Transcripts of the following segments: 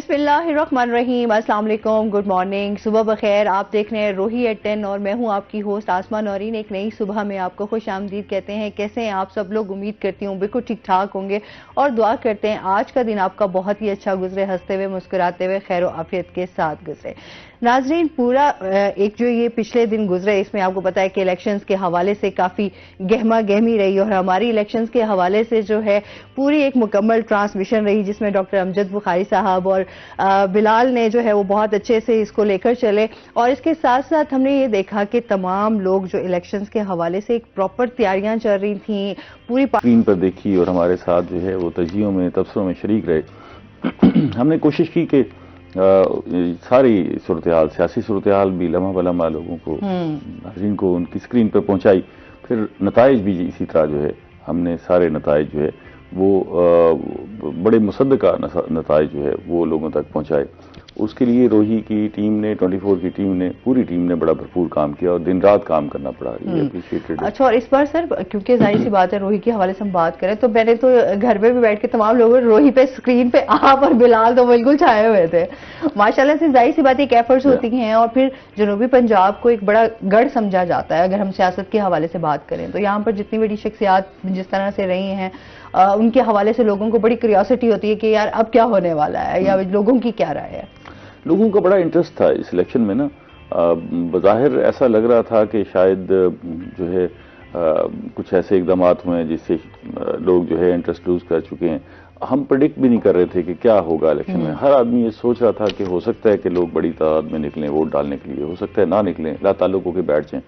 بسم اللہ الرحمن الرحیم، السلام علیکم، گڈ مارننگ، صبح بخیر۔ آپ دیکھ رہے ہیں روہی ایٹ 10 اور میں ہوں آپ کی ہوسٹ آسما نورین۔ ایک نئی صبح میں آپ کو خوش آمدید کہتے ہیں۔ کیسے ہیں آپ سب لوگ؟ امید کرتی ہوں بالکل ٹھیک ٹھاک ہوں گے اور دعا کرتے ہیں آج کا دن آپ کا بہت ہی اچھا گزرے، ہنستے ہوئے مسکراتے ہوئے خیر و عافیت کے ساتھ گزرے۔ ناظرین، پورا ایک جو یہ پچھلے دن گزرے اس میں آپ کو پتا ہے کہ الیکشنز کے حوالے سے کافی گہما گہمی رہی اور ہماری الیکشنز کے حوالے سے جو ہے پوری ایک مکمل ٹرانسمیشن رہی جس میں ڈاکٹر امجد بخاری صاحب اور بلال نے جو ہے وہ بہت اچھے سے اس کو لے کر چلے، اور اس کے ساتھ ساتھ ہم نے یہ دیکھا کہ تمام لوگ جو الیکشنز کے حوالے سے ایک پراپر تیاریاں چل رہی تھیں پوری اسکرین پر دیکھی اور ہمارے ساتھ جو ہے وہ تجزیوں میں تبصروں میں شریک رہے۔ ہم نے کوشش کی کہ ساری صورتحال، سیاسی صورتحال بھی لمحہ بلمحہ لوگوں کو، ناظرین کو ان کی اسکرین پہ پہنچائی، پھر نتائج بھی اسی طرح جو ہے ہم نے سارے نتائج جو ہے وہ بڑے مصدقہ نتائج جو ہے وہ لوگوں تک پہنچائے۔ اس کے لیے روہی کی ٹیم نے، 24 کی ٹیم نے، پوری ٹیم نے بڑا بھرپور کام کیا اور دن رات کام کرنا پڑا۔ یہ اپریشیٹڈ ہے۔ اچھا، اور اس بار سر کیونکہ ظاہر سی بات ہے روہی کے حوالے سے ہم بات کریں تو میں نے تو گھر پہ بھی بیٹھ کے تمام لوگوں روہی پہ اسکرین پہ آپ اور بلال تو بالکل چھائے ہوئے تھے ماشاءاللہ سے۔ ظاہر سی بات ایک ایفرٹس ہوتی ہیں اور پھر جنوبی پنجاب کو ایک بڑا گڑھ سمجھا جاتا ہے اگر ہم سیاست کے حوالے سے بات کریں تو یہاں پر جتنی بڑی شخصیات جس طرح سے رہی ہیں ان کے حوالے سے لوگوں کو بڑی کیوریوسٹی ہوتی ہے کہ یار اب کیا ہونے والا ہے یا لوگوں کی کیا رائے ہے۔ لوگوں کا بڑا انٹرسٹ تھا اس الیکشن میں نا۔ بظاہر ایسا لگ رہا تھا کہ شاید جو ہے کچھ ایسے اقدامات ہوئے ہیں جس سے لوگ جو ہے انٹرسٹ لوز کر چکے ہیں۔ ہم پریڈکٹ بھی نہیں کر رہے تھے کہ کیا ہوگا الیکشن میں۔ ہر آدمی یہ سوچ رہا تھا کہ ہو سکتا ہے کہ لوگ بڑی تعداد میں نکلیں ووٹ ڈالنے کے لیے، ہو سکتا ہے نہ نکلیں، لا تعلق ہو کے بیٹھ جائیں۔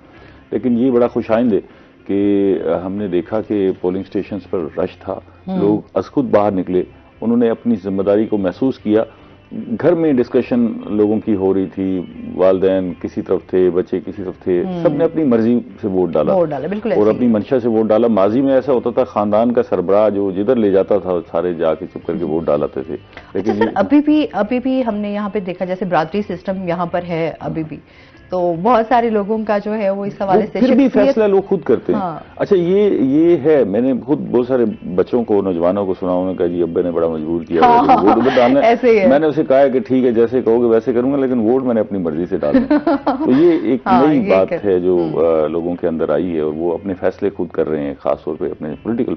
لیکن یہ بڑا خوش آئند ہے کہ ہم نے دیکھا کہ پولنگ سٹیشنز پر رش تھا، لوگ از خود باہر نکلے، انہوں نے اپنی ذمہ داری کو محسوس کیا۔ گھر میں ڈسکشن لوگوں کی ہو رہی تھی، والدین کسی طرف تھے، بچے کسی طرف تھے، سب نے اپنی مرضی سے ووٹ ڈالا اور اپنی منشا سے ووٹ ڈالا۔ ماضی میں ایسا ہوتا تھا خاندان کا سربراہ جو جدھر لے جاتا تھا سارے جا کے چپ کر کے ووٹ ڈالاتے تھے۔ لیکن سر ابھی بھی ہم نے یہاں پہ دیکھا جیسے برادری سسٹم یہاں پر ہے ابھی بھی، تو بہت سارے لوگوں کا جو ہے وہ اس حوالے سے پھر بھی فیصلہ لوگ خود کرتے ہیں۔ اچھا یہ ہے، میں نے خود بہت سارے بچوں کو، نوجوانوں کو سنا، انہوں نے کہا جی ابے نے بڑا مجبور کیا ووٹ ڈالنا۔ میں نے اسے کہا کہ ٹھیک ہے جیسے کہو گے ویسے کروں گا، لیکن ووٹ میں نے اپنی مرضی سے ڈالنا۔ تو یہ ایک نئی بات ہے جو لوگوں کے اندر آئی ہے اور وہ اپنے فیصلے خود کر رہے ہیں، خاص طور پہ اپنے پولیٹیکل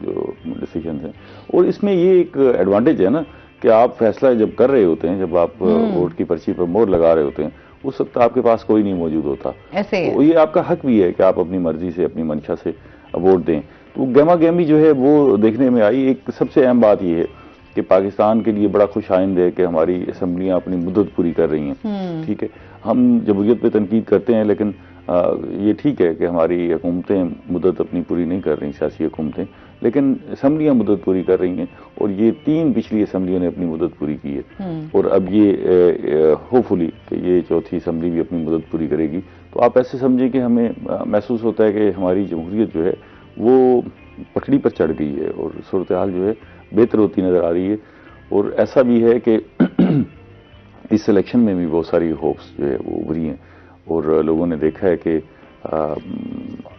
جو ڈیسیژنز ہیں۔ اور اس میں یہ ایک ایڈوانٹیج ہے نا کہ آپ فیصلہ جب کر رہے ہوتے ہیں، جب آپ ووٹ کی پرچی پر مہر لگا رہے ہوتے ہیں، اس وقت آپ کے پاس کوئی نہیں موجود ہوتا۔ تو یہ آپ کا حق بھی ہے کہ آپ اپنی مرضی سے، اپنی منشا سے ووٹ دیں۔ تو گہما گہمی جو ہے وہ دیکھنے میں آئی۔ ایک سب سے اہم بات یہ ہے کہ پاکستان کے لیے بڑا خوش آئند ہے کہ ہماری اسمبلیاں اپنی مدت پوری کر رہی ہیں۔ ٹھیک ہے، ہم جمہوریت پہ تنقید کرتے ہیں لیکن یہ ٹھیک ہے کہ ہماری حکومتیں مدت اپنی پوری نہیں کر رہی، سیاسی حکومتیں، لیکن اسمبلیاں مدت پوری کر رہی ہیں اور یہ 3 پچھلی اسمبلیوں نے اپنی مدت پوری کی ہے اور اب یہ ہوپ فلی کہ یہ چوتھی اسمبلی بھی اپنی مدت پوری کرے گی۔ تو آپ ایسے سمجھیں کہ ہمیں محسوس ہوتا ہے کہ ہماری جمہوریت جو ہے وہ پٹڑی پر چڑھ گئی ہے اور صورتحال جو ہے بہتر ہوتی نظر آ رہی ہے۔ اور ایسا بھی ہے کہ اس الیکشن میں بھی بہت ساری ہوپس جو ہے وہ ابھری ہیں اور لوگوں نے دیکھا ہے کہ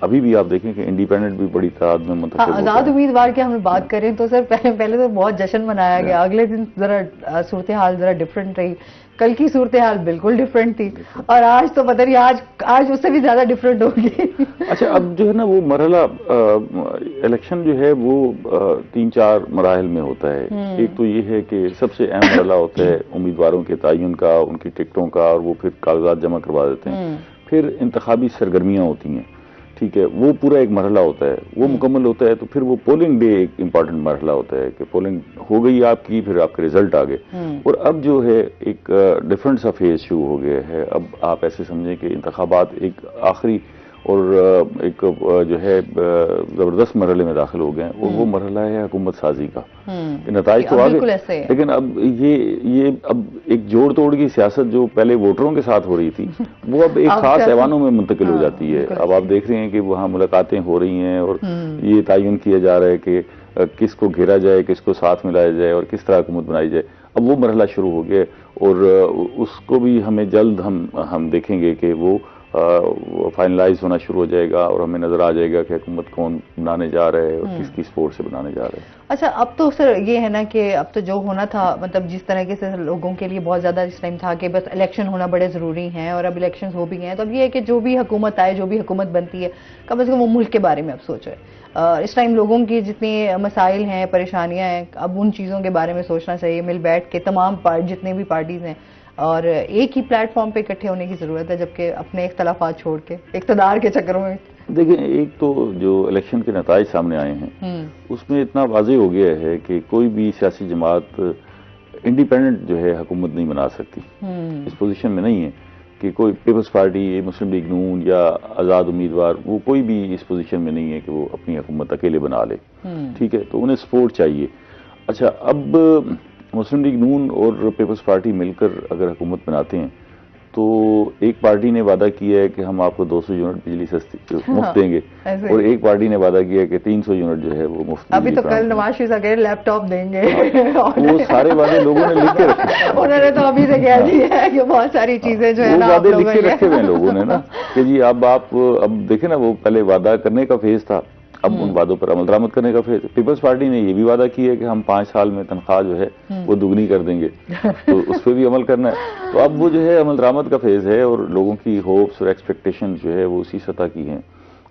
ابھی بھی آپ دیکھیں کہ انڈیپینڈنٹ بھی بڑی تعداد میں منتخب ہوتے ہیں۔ آزاد امیدوار کی ہم بات کریں تو سر پہلے تو بہت جشن منایا گیا، اگلے دن ذرا صورتحال ذرا ڈفرینٹ رہی، کل کی صورتحال بالکل ڈفرینٹ تھی اور آج تو پتہ نہیں آج اس سے بھی زیادہ ڈفرینٹ ہوگی۔ اچھا، اب جو ہے نا وہ مرحلہ الیکشن جو ہے وہ 3-4 مراحل میں ہوتا ہے۔ ایک تو یہ ہے کہ سب سے اہم مرحلہ ہوتا ہے امیدواروں کے تعین کا، ان کی ٹکٹوں کا، اور وہ پھر کاغذات جمع کروا دیتے ہیں۔ پھر انتخابی سرگرمیاں ہوتی ہیں، ٹھیک ہے، وہ پورا ایک مرحلہ ہوتا ہے، وہ مکمل ہوتا ہے تو پھر وہ پولنگ ڈے ایک امپورٹنٹ مرحلہ ہوتا ہے کہ پولنگ ہو گئی آپ کی، پھر آپ کے رزلٹ آ گئے۔ اور اب جو ہے ایک ڈفرنٹ سا فیز شروع ہو گیا ہے۔ اب آپ ایسے سمجھیں کہ انتخابات ایک آخری اور ایک جو ہے زبردست مرحلے میں داخل ہو گئے ہیں اور وہ مرحلہ ہے حکومت سازی کا۔ نتائج تو آ گئے لیکن اب یہ اب ایک جوڑ توڑ کی سیاست جو پہلے ووٹروں کے ساتھ ہو رہی تھی وہ اب ایک خاص ایوانوں میں منتقل ہو جاتی ہے۔ اب آپ دیکھ رہے ہیں کہ وہاں ملاقاتیں ہو رہی ہیں اور یہ تعین کیا جا رہا ہے کہ کس کو گھیرا جائے، کس کو ساتھ ملایا جائے اور کس طرح حکومت بنائی جائے۔ اب وہ مرحلہ شروع ہو گیا اور اس کو بھی ہمیں جلد ہم دیکھیں گے کہ وہ فائنلائز ہونا شروع ہو جائے گا اور ہمیں نظر آ جائے گا کہ حکومت کون بنانے جا رہے ہیں اور کس کی سپورٹ سے بنانے جا رہے ہیں. اچھا اب تو سر یہ ہے نا کہ اب تو جو ہونا تھا مطلب جس طرح سے لوگوں کے لیے بہت زیادہ اس ٹائم تھا کہ بس الیکشن ہونا بڑے ضروری ہیں اور اب الیکشن ہو بھی گئے ہیں، تو اب یہ ہے کہ جو بھی حکومت آئے جو بھی حکومت بنتی ہے کم از کم وہ ملک کے بارے میں اب سوچے. اس ٹائم لوگوں کی جتنی مسائل ہیں پریشانیاں ہیں اب ان چیزوں کے بارے میں سوچنا چاہیے، مل بیٹھ کے تمام جتنے بھی پارٹیز ہیں اور ایک ہی پلیٹ فارم پہ اکٹھے ہونے کی ضرورت ہے، جبکہ اپنے اختلافات چھوڑ کے اقتدار کے چکروں میں. دیکھیں ایک تو جو الیکشن کے نتائج سامنے آئے ہیں اس میں اتنا واضح ہو گیا ہے کہ کوئی بھی سیاسی جماعت انڈیپینڈنٹ جو ہے حکومت نہیں بنا سکتی، اس پوزیشن میں نہیں ہے کہ کوئی پیپلز پارٹی، مسلم لیگ نون یا آزاد امیدوار وہ کوئی بھی اس پوزیشن میں نہیں ہے کہ وہ اپنی حکومت اکیلے بنا لے. ٹھیک ہے، تو انہیں سپورٹ چاہیے. اچھا اب مسلم لیگ نون اور پیپلز پارٹی مل کر اگر حکومت بناتے ہیں تو ایک پارٹی نے وعدہ کیا ہے کہ ہم آپ کو 200 یونٹ بجلی سستی مفت دیں گے اور ایک پارٹی نے وعدہ کیا ہے کہ 300 یونٹ جو ہے وہ مفت. ابھی تو کل نواز شریف صاحب لیپ ٹاپ دیں گے، وہ سارے وعدے لوگوں نے لکھ کے رکھے. انہوں نے تو ابھی سے کہہ دیا ہے کہ بہت ساری چیزیں جو ہے وہ وعدے لکھ کے رکھے ہوئے لوگوں نے نا کہ جی اب آپ اب دیکھیں نا وہ پہلے وعدہ کرنے کا فیز تھا، اب ان وعدوں پر عمل درآمد کرنے کا فیز. پیپلز پارٹی نے یہ بھی وعدہ کیا ہے کہ ہم 5 سال میں تنخواہ جو ہے وہ دگنی کر دیں گے، تو اس پہ بھی عمل کرنا ہے. تو اب وہ جو ہے عمل درآمد کا فیز ہے اور لوگوں کی ہوپس اور ایکسپیکٹیشن جو ہے وہ اسی سطح کی ہیں.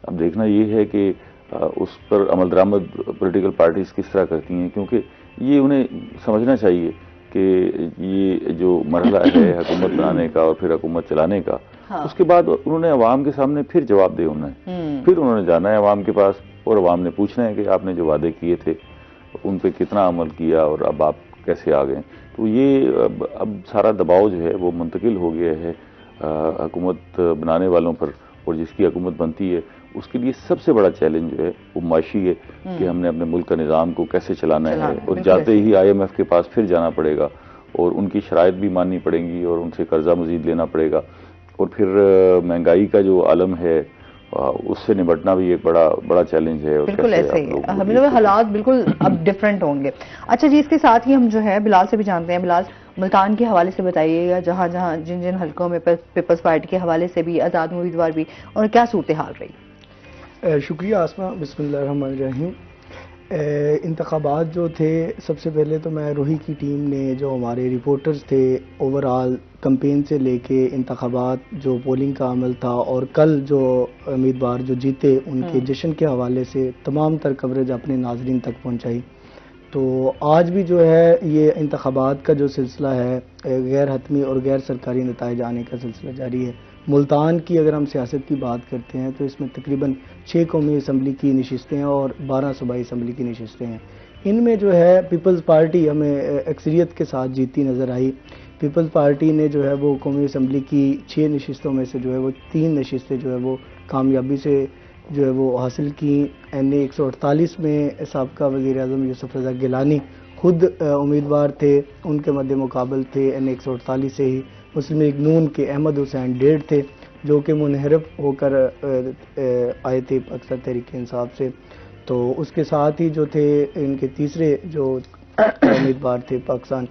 اب دیکھنا یہ ہے کہ اس پر عمل درآمد پولیٹیکل پارٹیز کس طرح کرتی ہیں، کیونکہ یہ انہیں سمجھنا چاہیے کہ یہ جو مرحلہ ہے حکومت بنانے کا اور پھر حکومت چلانے کا، اس کے بعد انہوں نے عوام کے سامنے پھر جواب دے ہونا ہے. پھر انہوں نے جانا ہے عوام کے پاس اور عوام نے پوچھنا ہے کہ آپ نے جو وعدے کیے تھے ان پہ کتنا عمل کیا اور اب آپ کیسے آ گئے. تو یہ اب سارا دباؤ جو ہے وہ منتقل ہو گیا ہے حکومت بنانے والوں پر، اور جس کی حکومت بنتی ہے اس کے لیے سب سے بڑا چیلنج جو ہے وہ معاشی ہے کہ ہم نے اپنے ملک کا نظام کو کیسے چلانا ہے. اور جاتے ہی IMF کے پاس پھر جانا پڑے گا اور ان کی شرائط بھی ماننی پڑیں گی اور ان سے قرضہ مزید لینا پڑے گا، اور پھر مہنگائی کا جو عالم ہے اس سے نمٹنا بھی ایک بڑا چیلنج ہے. بالکل ایسے ہی ہمیں حالات بالکل اب ڈفرینٹ ہوں گے. اچھا جی، اس کے ساتھ ہی ہم جو ہے بلال سے بھی جانتے ہیں. بلال، ملتان کے حوالے سے بتائیے گا، جہاں جہاں جن حلقوں میں پیپلز پارٹی کے حوالے سے بھی آزاد امیدوار بھی، اور کیا صورتحال رہی؟ شکریہ آسما. بسم اللہ الرحمن الرحیم. انتخابات جو تھے، سب سے پہلے تو میں روہی کی ٹیم نے جو ہمارے رپورٹرز تھے اوورآل کمپین سے لے کے انتخابات جو پولنگ کا عمل تھا اور کل جو امیدوار جو جیتے ان کے جشن کے حوالے سے تمام تر کوریج اپنے ناظرین تک پہنچائی. تو آج بھی جو ہے یہ انتخابات کا جو سلسلہ ہے غیر حتمی اور غیر سرکاری نتائج آنے کا سلسلہ جاری ہے. ملتان کی اگر ہم سیاست کی بات کرتے ہیں تو اس میں تقریباً 6 قومی اسمبلی کی نشستیں ہیں اور 12 صوبائی اسمبلی کی نشستیں ہیں. ان میں جو ہے پیپلز پارٹی ہمیں اکثریت کے ساتھ جیتی نظر آئی. پیپلز پارٹی نے جو ہے وہ قومی اسمبلی کی 6 نشستوں میں سے جو ہے وہ 3 نشستیں جو ہے وہ کامیابی سے جو ہے وہ حاصل کی. NA 148 میں سابقہ وزیر اعظم یوسف رضا گیلانی خود امیدوار تھے، ان کے مد مقابل تھے NA 148 سے ہی مسلم لیگ نون کے احمد حسین ڈیڑھ تھے جو کہ منحرف ہو کر آئے تھے پاکستان تحریک انصاف سے. تو اس کے ساتھ ہی جو تھے ان کے تیسرے جو امیدوار تھے پاکستان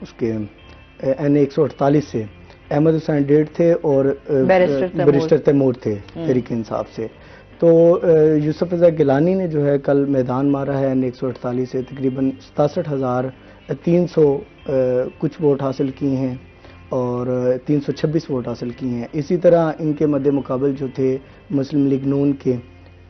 اس کے NA 148 سے احمد حسین ڈیڑھ تھے اور بیرسٹر تیمور تھے تحریک انصاف سے. تو یوسف رضا گیلانی نے جو ہے کل میدان مارا ہے NA 148 سے، تقریباً 67,300 کچھ ووٹ حاصل کیے ہیں اور 326 ووٹ حاصل کیے ہیں. اسی طرح ان کے مد مقابل جو تھے مسلم لیگ نون کے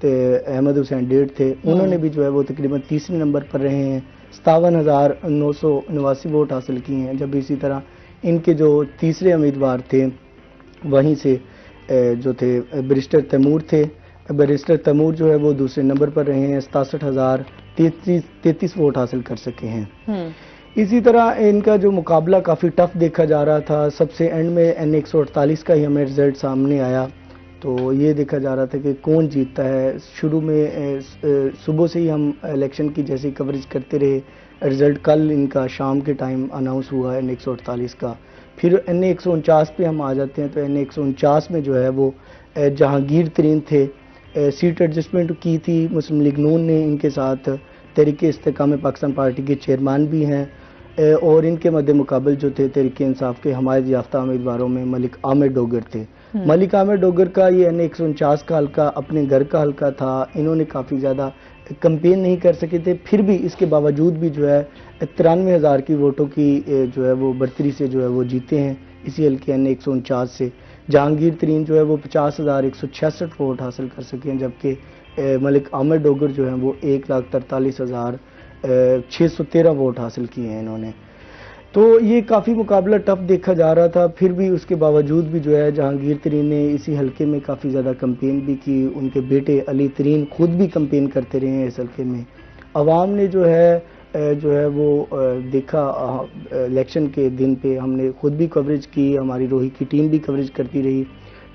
احمد حسین ڈیڑھ تھے، انہوں نے بھی جو ہے وہ تقریباً تیسرے نمبر پر رہے ہیں، 57,989 ووٹ حاصل کیے ہیں. جب اسی طرح ان کے جو تیسرے امیدوار تھے وہیں سے جو تھے بیرسٹر تیمور تھے، بیرسٹر تیمور جو ہے وہ دوسرے نمبر پر رہے ہیں، 67,033 ووٹ حاصل کر سکے ہیں. اسی طرح ان کا جو مقابلہ کافی ٹف دیکھا جا رہا تھا. سب سے اینڈ میں NA 148 کا ہی ہمیں رزلٹ سامنے آیا تو یہ دیکھا جا رہا تھا کہ کون جیتتا ہے. شروع میں صبح سے ہی ہم الیکشن کی جیسی کوریج کرتے رہے. رزلٹ کل ان کا شام کے ٹائم اناؤنس ہوا ہے NA 148 کا. پھر NA 149 پہ ہم آ جاتے ہیں تو NA 149 میں جو ہے وہ جہانگیر ترین تھے. سیٹ ایڈجسٹمنٹ کی تھی مسلم لیگ نون نے ان کے ساتھ. تحریک استحکام پاکستان پارٹی کے چیئرمین بھی ہیں اور ان کے مد مقابل جو تھے تحریک انصاف کے حمایت یافتہ امیدواروں میں ملک عامر ڈوگر تھے. ملک عامر ڈوگر کا یہ N149 کا حلقہ اپنے گھر کا حلقہ تھا. انہوں نے کافی زیادہ کمپین نہیں کر سکے تھے, پھر بھی اس کے باوجود بھی جو ہے 93,000 کی ووٹوں کی جو ہے وہ برتری سے جو ہے وہ جیتے ہیں اسی حلقے N149 سے. جہانگیر ترین جو ہے وہ 50,166 ووٹ حاصل کر سکے ہیں, جبکہ ملک عامر ڈوگر جو ہیں وہ 1,43,613 ووٹ حاصل کیے ہیں انہوں نے. تو یہ کافی مقابلہ ٹف دیکھا جا رہا تھا. پھر بھی اس کے باوجود بھی جو ہے جہانگیر ترین نے اسی حلقے میں کافی زیادہ کمپین بھی کی. ان کے بیٹے علی ترین خود بھی کمپین کرتے رہے ہیں اس حلقے میں. عوام نے جو ہے وہ دیکھا الیکشن کے دن پہ, ہم نے خود بھی کوریج کی, ہماری روہی کی ٹیم بھی کوریج کرتی رہی.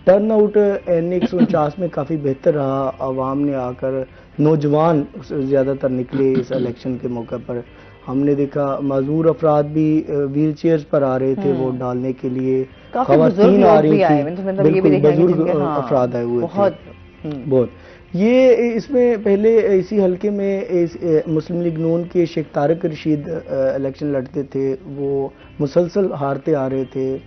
ٹرن آؤٹ N149 میں کافی بہتر رہا. عوام نے آ کر, نوجوان زیادہ تر نکلے اس الیکشن کے موقع پر. ہم نے دیکھا معذور افراد بھی ویل چیئرز پر آ رہے تھے ووٹ ڈالنے کے لیے, خواتین آ رہی تھیں, بالکل بزرگ افراد آئے ہوئے تھے بہت. یہ اس میں پہلے اسی حلقے میں مسلم لیگ نون کے شیخ طارق رشید الیکشن لڑتے تھے, وہ مسلسل ہارتے آ رہے تھے.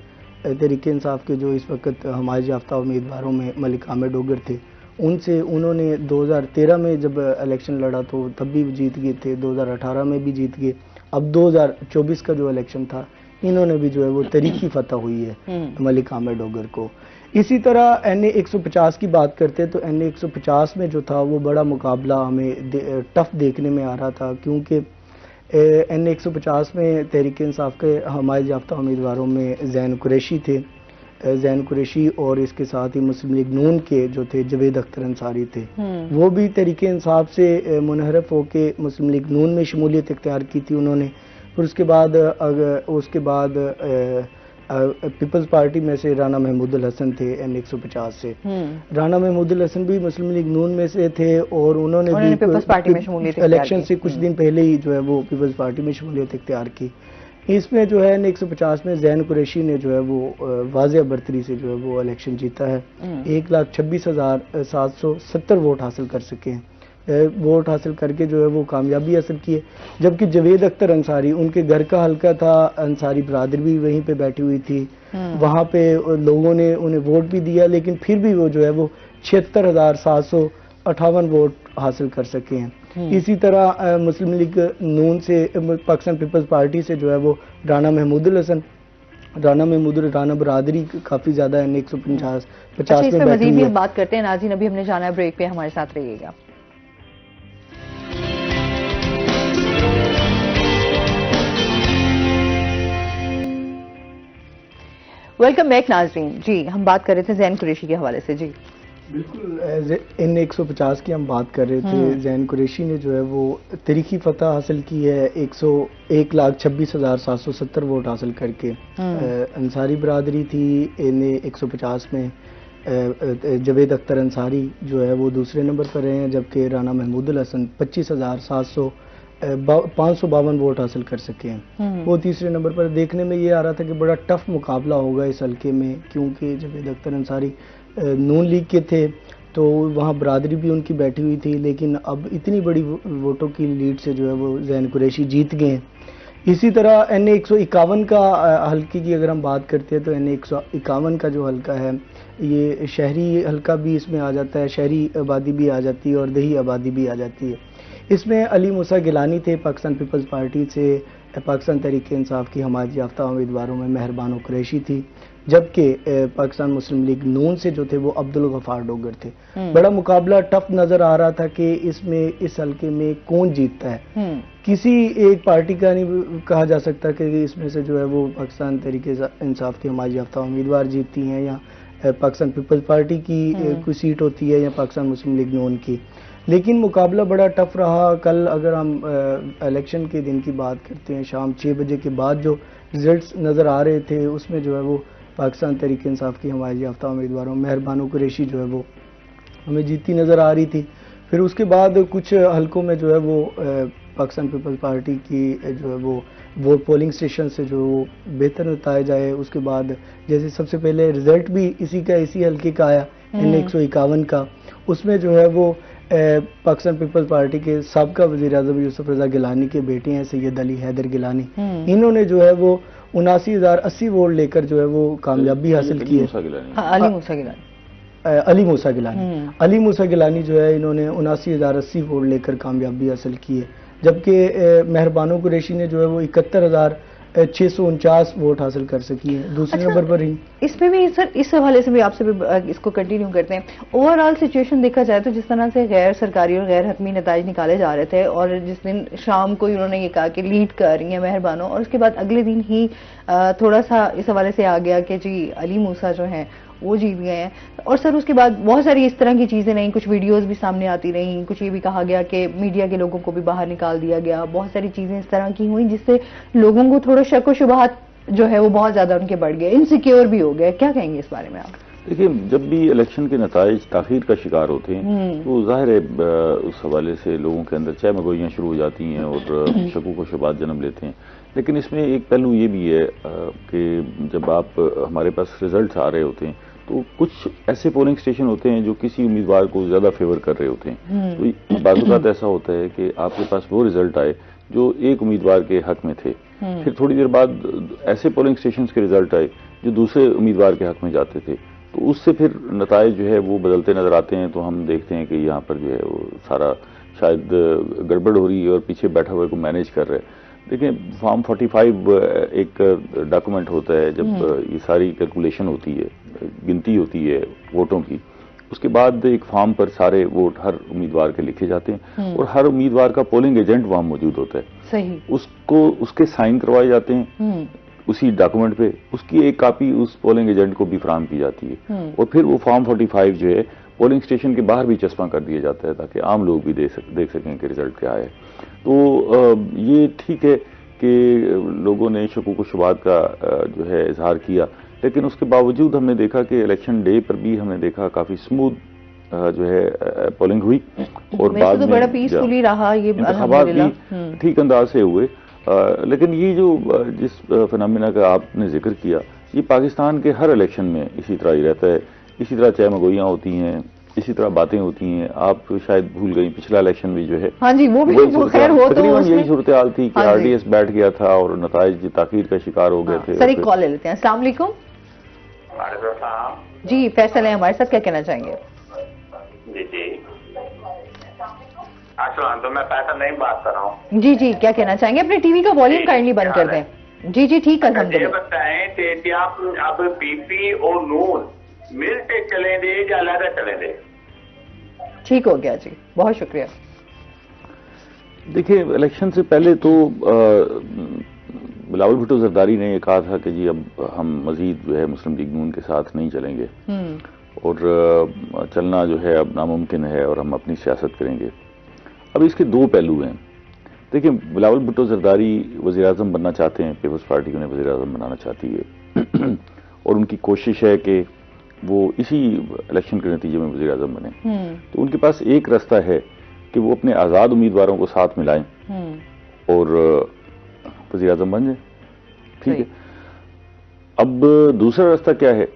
تحریک انصاف کے جو اس وقت حمایت یافتہ امیدواروں میں ملک عامر ڈوگر تھے, ان سے انہوں نے 2013 میں جب الیکشن لڑا تو تب بھی جیت گئے تھے, 2018 میں بھی جیت گئے. اب 2024 کا جو الیکشن تھا انہوں نے بھی جو ہے وہ تحریکی فتح ہوئی ہے ملک عامر ڈوگر کو. اسی طرح N150 کی بات کرتے تو N150 میں جو تھا وہ بڑا مقابلہ ہمیں ٹف دیکھنے میں آ رہا تھا, کیونکہ N150 میں تحریک انصاف کے حمایت یافتہ امیدواروں میں زین قریشی تھے. زین قریشی اور اس کے ساتھ ہی مسلم لیگ نون کے جو تھے جاوید اختر انصاری تھے. وہ بھی تحریک انصاف سے منحرف ہو کے مسلم لیگ نون میں شمولیت اختیار کی تھی انہوں نے. پھر اس کے بعد پیپلز پارٹی میں سے رانا محمود الحسن تھے N150 سے. رانا محمود الحسن بھی مسلم لیگ نون میں سے تھے اور انہوں نے بھی پیپلز پارٹی میں شمولیت الیکشن سے کچھ دن پہلے ہی جو ہے وہ پیپلز پارٹی میں شمولیت اختیار کی. اس میں جو ہے N150 میں زین قریشی نے جو ہے وہ واضح برتری سے جو ہے وہ الیکشن جیتا ہے. 1,26,770 ووٹ حاصل کر سکے ہیں, ووٹ حاصل کر کے جو ہے وہ کامیابی حاصل کی ہے. جبکہ جاوید اختر انصاری, ان کے گھر کا حلقہ تھا, انصاری برادر بھی وہیں پہ بیٹھی ہوئی تھی, وہاں پہ لوگوں نے انہیں ووٹ بھی دیا, لیکن پھر بھی وہ جو ہے وہ 76,758 ووٹ حاصل کر سکے ہیں. اسی طرح مسلم لیگ نون سے پاکستان پیپلز پارٹی سے جو ہے وہ رانا محمود الحسن, رانا برادری کافی زیادہ N150 میں مزید بھی بات کرتے ہیں. ناظرین ابھی ہم نے جانا ہے بریک پہ, ہمارے ساتھ رہیے گا. ویلکم بیک ناظرین. جی ہم بات کر رہے تھے زین قریشی کے حوالے سے. جی بالکل, N150 کی ہم بات کر رہے تھے. زین قریشی نے جو ہے وہ تاریخی فتح حاصل کی ہے 1,26,770 ووٹ حاصل کر کے. انصاری برادری تھی N150 میں, جاوید اختر انصاری جو ہے وہ دوسرے نمبر پر رہے ہیں, جبکہ رانا محمود الحسن 25,552 ووٹ حاصل کر سکے ہیں, وہ تیسرے نمبر پر. دیکھنے میں یہ آ رہا تھا کہ بڑا ٹف مقابلہ ہوگا اس حلقے میں, کیونکہ جاوید اختر انصاری نون لیگ کے تھے تو وہاں برادری بھی ان کی بیٹھی ہوئی تھی, لیکن اب اتنی بڑی ووٹوں کی لیڈ سے جو ہے وہ زین قریشی جیت گئے ہیں. اسی طرح N151 کا حلقے کی اگر ہم بات کرتے ہیں تو N151 کا جو حلقہ ہے یہ شہری حلقہ بھی اس میں آ جاتا ہے, شہری آبادی بھی آ جاتی ہے اور دیہی آبادی بھی آ جاتی ہے. اس میں علی موسیٰ گیلانی تھے پاکستان پیپلز پارٹی سے, پاکستان تحریک انصاف کی حمایت یافتہ امیدواروں میں مہربانو قریشی تھی, جبکہ پاکستان مسلم لیگ نون سے جو تھے وہ عبدالغفار ڈوگر تھے. بڑا مقابلہ ٹف نظر آ رہا تھا کہ اس حلقے میں کون جیتتا ہے. کسی ایک پارٹی کا نہیں کہا جا سکتا کہ اس میں سے جو ہے وہ پاکستان تحریک انصاف کی حمایت یافتہ امیدوار جیتتی ہیں, یا پاکستان پیپلز پارٹی کی کوئی سیٹ ہوتی ہے, یا پاکستان مسلم لیگ نون کی. لیکن مقابلہ بڑا ٹف رہا. کل اگر ہم الیکشن کے دن کی بات کرتے ہیں, شام 6 بجے کے بعد جو رزلٹس نظر آ رہے تھے اس میں جو ہے وہ پاکستان تحریک انصاف کی حمایت یافتہ امیدواروں مہربانو قریشی جو ہے وہ ہمیں جیتی نظر آ رہی تھی. پھر اس کے بعد کچھ حلقوں میں جو ہے وہ پاکستان پیپلز پارٹی کی جو ہے وہ ووٹ پولنگ اسٹیشن سے جو بہتر نتائج آئے. اس کے بعد جیسے سب سے پہلے رزلٹ بھی اسی حلقے کا آیا N151 کا. اس میں جو ہے وہ پاکستان پیپلز پارٹی کے سابقہ وزیر اعظم یوسف رضا گیلانی کے بیٹے ہیں سید علی حیدر گیلانی. انہوں نے جو ہے وہ 79,080 ووٹ لے کر جو ہے وہ کامیابی حاصل کی ہے. علی موسیٰ گیلانی جو ہے انہوں نے 79,080 ووٹ لے کر کامیابی حاصل کی ہے. جبکہ مہربانو قریشی نے جو ہے وہ 71,649 ووٹ حاصل کر سکی ہیں دوسرے نمبر پر ہی. اس میں بھی سر اس حوالے سے بھی آپ سے بھی اس کو کنٹینیو کرتے ہیں. اوور آل سچویشن دیکھا جائے تو جس طرح سے غیر سرکاری اور غیر حتمی نتائج نکالے جا رہے تھے اور جس دن شام کو انہوں نے یہ کہا کہ لیڈ کر رہی ہیں مہربانو اور اس کے بعد اگلے دن ہی تھوڑا سا اس حوالے سے آ گیا کہ جی علی موسیٰ جو ہیں وہ جیت گئے ہیں. اور سر اس کے بعد بہت ساری اس طرح کی چیزیں رہیں, کچھ ویڈیوز بھی سامنے آتی رہیں, کچھ یہ بھی کہا گیا کہ میڈیا کے لوگوں کو بھی باہر نکال دیا گیا, بہت ساری چیزیں اس طرح کی ہوئیں جس سے لوگوں کو تھوڑا شک و شبہات جو ہے وہ بہت زیادہ ان کے بڑھ گئے, انسیکیور بھی ہو گئے. کیا کہیں گے اس بارے میں آپ؟ دیکھیے, جب بھی الیکشن کے نتائج تاخیر کا شکار ہوتے ہیں تو ظاہر ہے اس حوالے سے لوگوں کے اندر چہ مگوئیاں شروع ہو جاتی ہیں اور شکوک و شبہات جنم لیتے ہیں. لیکن اس میں ایک پہلو یہ بھی ہے کہ جب ہمارے پاس ریزلٹس آ رہے ہوتے ہیں تو کچھ ایسے پولنگ اسٹیشن ہوتے ہیں جو کسی امیدوار کو زیادہ فیور کر رہے ہوتے ہیں. تو بعض اوقات ایسا ہوتا ہے کہ آپ کے پاس وہ ریزلٹ آئے جو ایک امیدوار کے حق میں تھے, پھر تھوڑی دیر بعد ایسے پولنگ اسٹیشنز کے ریزلٹ آئے جو دوسرے امیدوار کے حق میں جاتے تھے, تو اس سے پھر نتائج جو ہے وہ بدلتے نظر آتے ہیں. تو ہم دیکھتے ہیں کہ یہاں پر جو ہے وہ سارا شاید گڑبڑ ہو رہی ہے اور پیچھے بیٹھا ہوا کو مینیج کر رہے ہیں. دیکھیں, فارم 45 ایک ڈاکومنٹ ہوتا ہے جب یہ ساری کیلکولیشن ہوتی ہے, گنتی ہوتی ہے ووٹوں کی, اس کے بعد ایک فارم پر سارے ووٹ ہر امیدوار کے لکھے جاتے ہیں اور ہر امیدوار کا پولنگ ایجنٹ وہاں موجود ہوتا ہے. صحیح. اس کے سائن کروائے جاتے ہیں اسی ڈاکومنٹ پہ, اس کی ایک کاپی اس پولنگ ایجنٹ کو بھی فراہم کی جاتی ہے اور پھر وہ فارم 45 جو ہے پولنگ اسٹیشن کے باہر بھی چسپاں کر دیا جاتا ہے تاکہ عام لوگ بھی دیکھ سکیں کہ ریزلٹ کیا ہے. تو یہ ٹھیک ہے کہ لوگوں نے شکوک و شبہات کا جو ہے اظہار کیا, لیکن اس کے باوجود ہم نے دیکھا کہ الیکشن ڈے پر بھی ہم نے دیکھا کافی اسموتھ جو ہے پولنگ ہوئی اور بعد میں بڑا پیسفلی رہا, یہ انتخابات بھی ٹھیک انداز سے ہوئے. لیکن یہ جو جس فنامنا کا آپ نے ذکر کیا, یہ پاکستان کے ہر الیکشن میں اسی طرح ہی رہتا ہے. اسی طرح چہ مگوئیاں ہوتی ہیں, اسی طرح باتیں ہوتی ہیں. آپ شاید بھول گئی پچھلا الیکشن بھی جو ہے تقریباً یہی صورتحال تھی کہ RDS بیٹھ گیا تھا اور نتائج تاخیر کا شکار ہو گئے تھے. سر ایک کال لے لیتے ہیں. السلام علیکم. جی فیصل ہیں ہمارے ساتھ, کیا کہنا چاہیں گے؟ جی تو میں فیصل نہیں بات کر رہا ہوں. جی کیا کہنا چاہیں گے؟ اپنے ٹی وی کا والیوم کائنڈلی بند کر دیں. جی ٹھیک ہے. یہ بتائیں کہ آپ اب PP اور نون ملتے چلیں دے یا علیحدہ چلیں دے؟ ٹھیک ہو گیا جی, بہت شکریہ. دیکھیں, الیکشن سے پہلے تو بلاول بھٹو زرداری نے یہ کہا تھا کہ جی اب ہم مزید جو ہے مسلم لیگ نون کے ساتھ نہیں چلیں گے اور چلنا جو ہے اب ناممکن ہے اور ہم اپنی سیاست کریں گے. اب اس کے دو پہلو ہیں. دیکھیں, بلاول بھٹو زرداری وزیر اعظم بننا چاہتے ہیں, پیپلز پارٹی انہیں وزیر اعظم بنانا چاہتی ہے اور ان کی کوشش ہے کہ وہ اسی الیکشن کے نتیجے میں وزیر اعظم بنے. تو ان کے پاس ایک راستہ ہے کہ وہ اپنے آزاد امیدواروں کو ساتھ ملائیں اور وزیر اعظم بن جائیں. ٹھیک ہے. اب دوسرا راستہ کیا ہے؟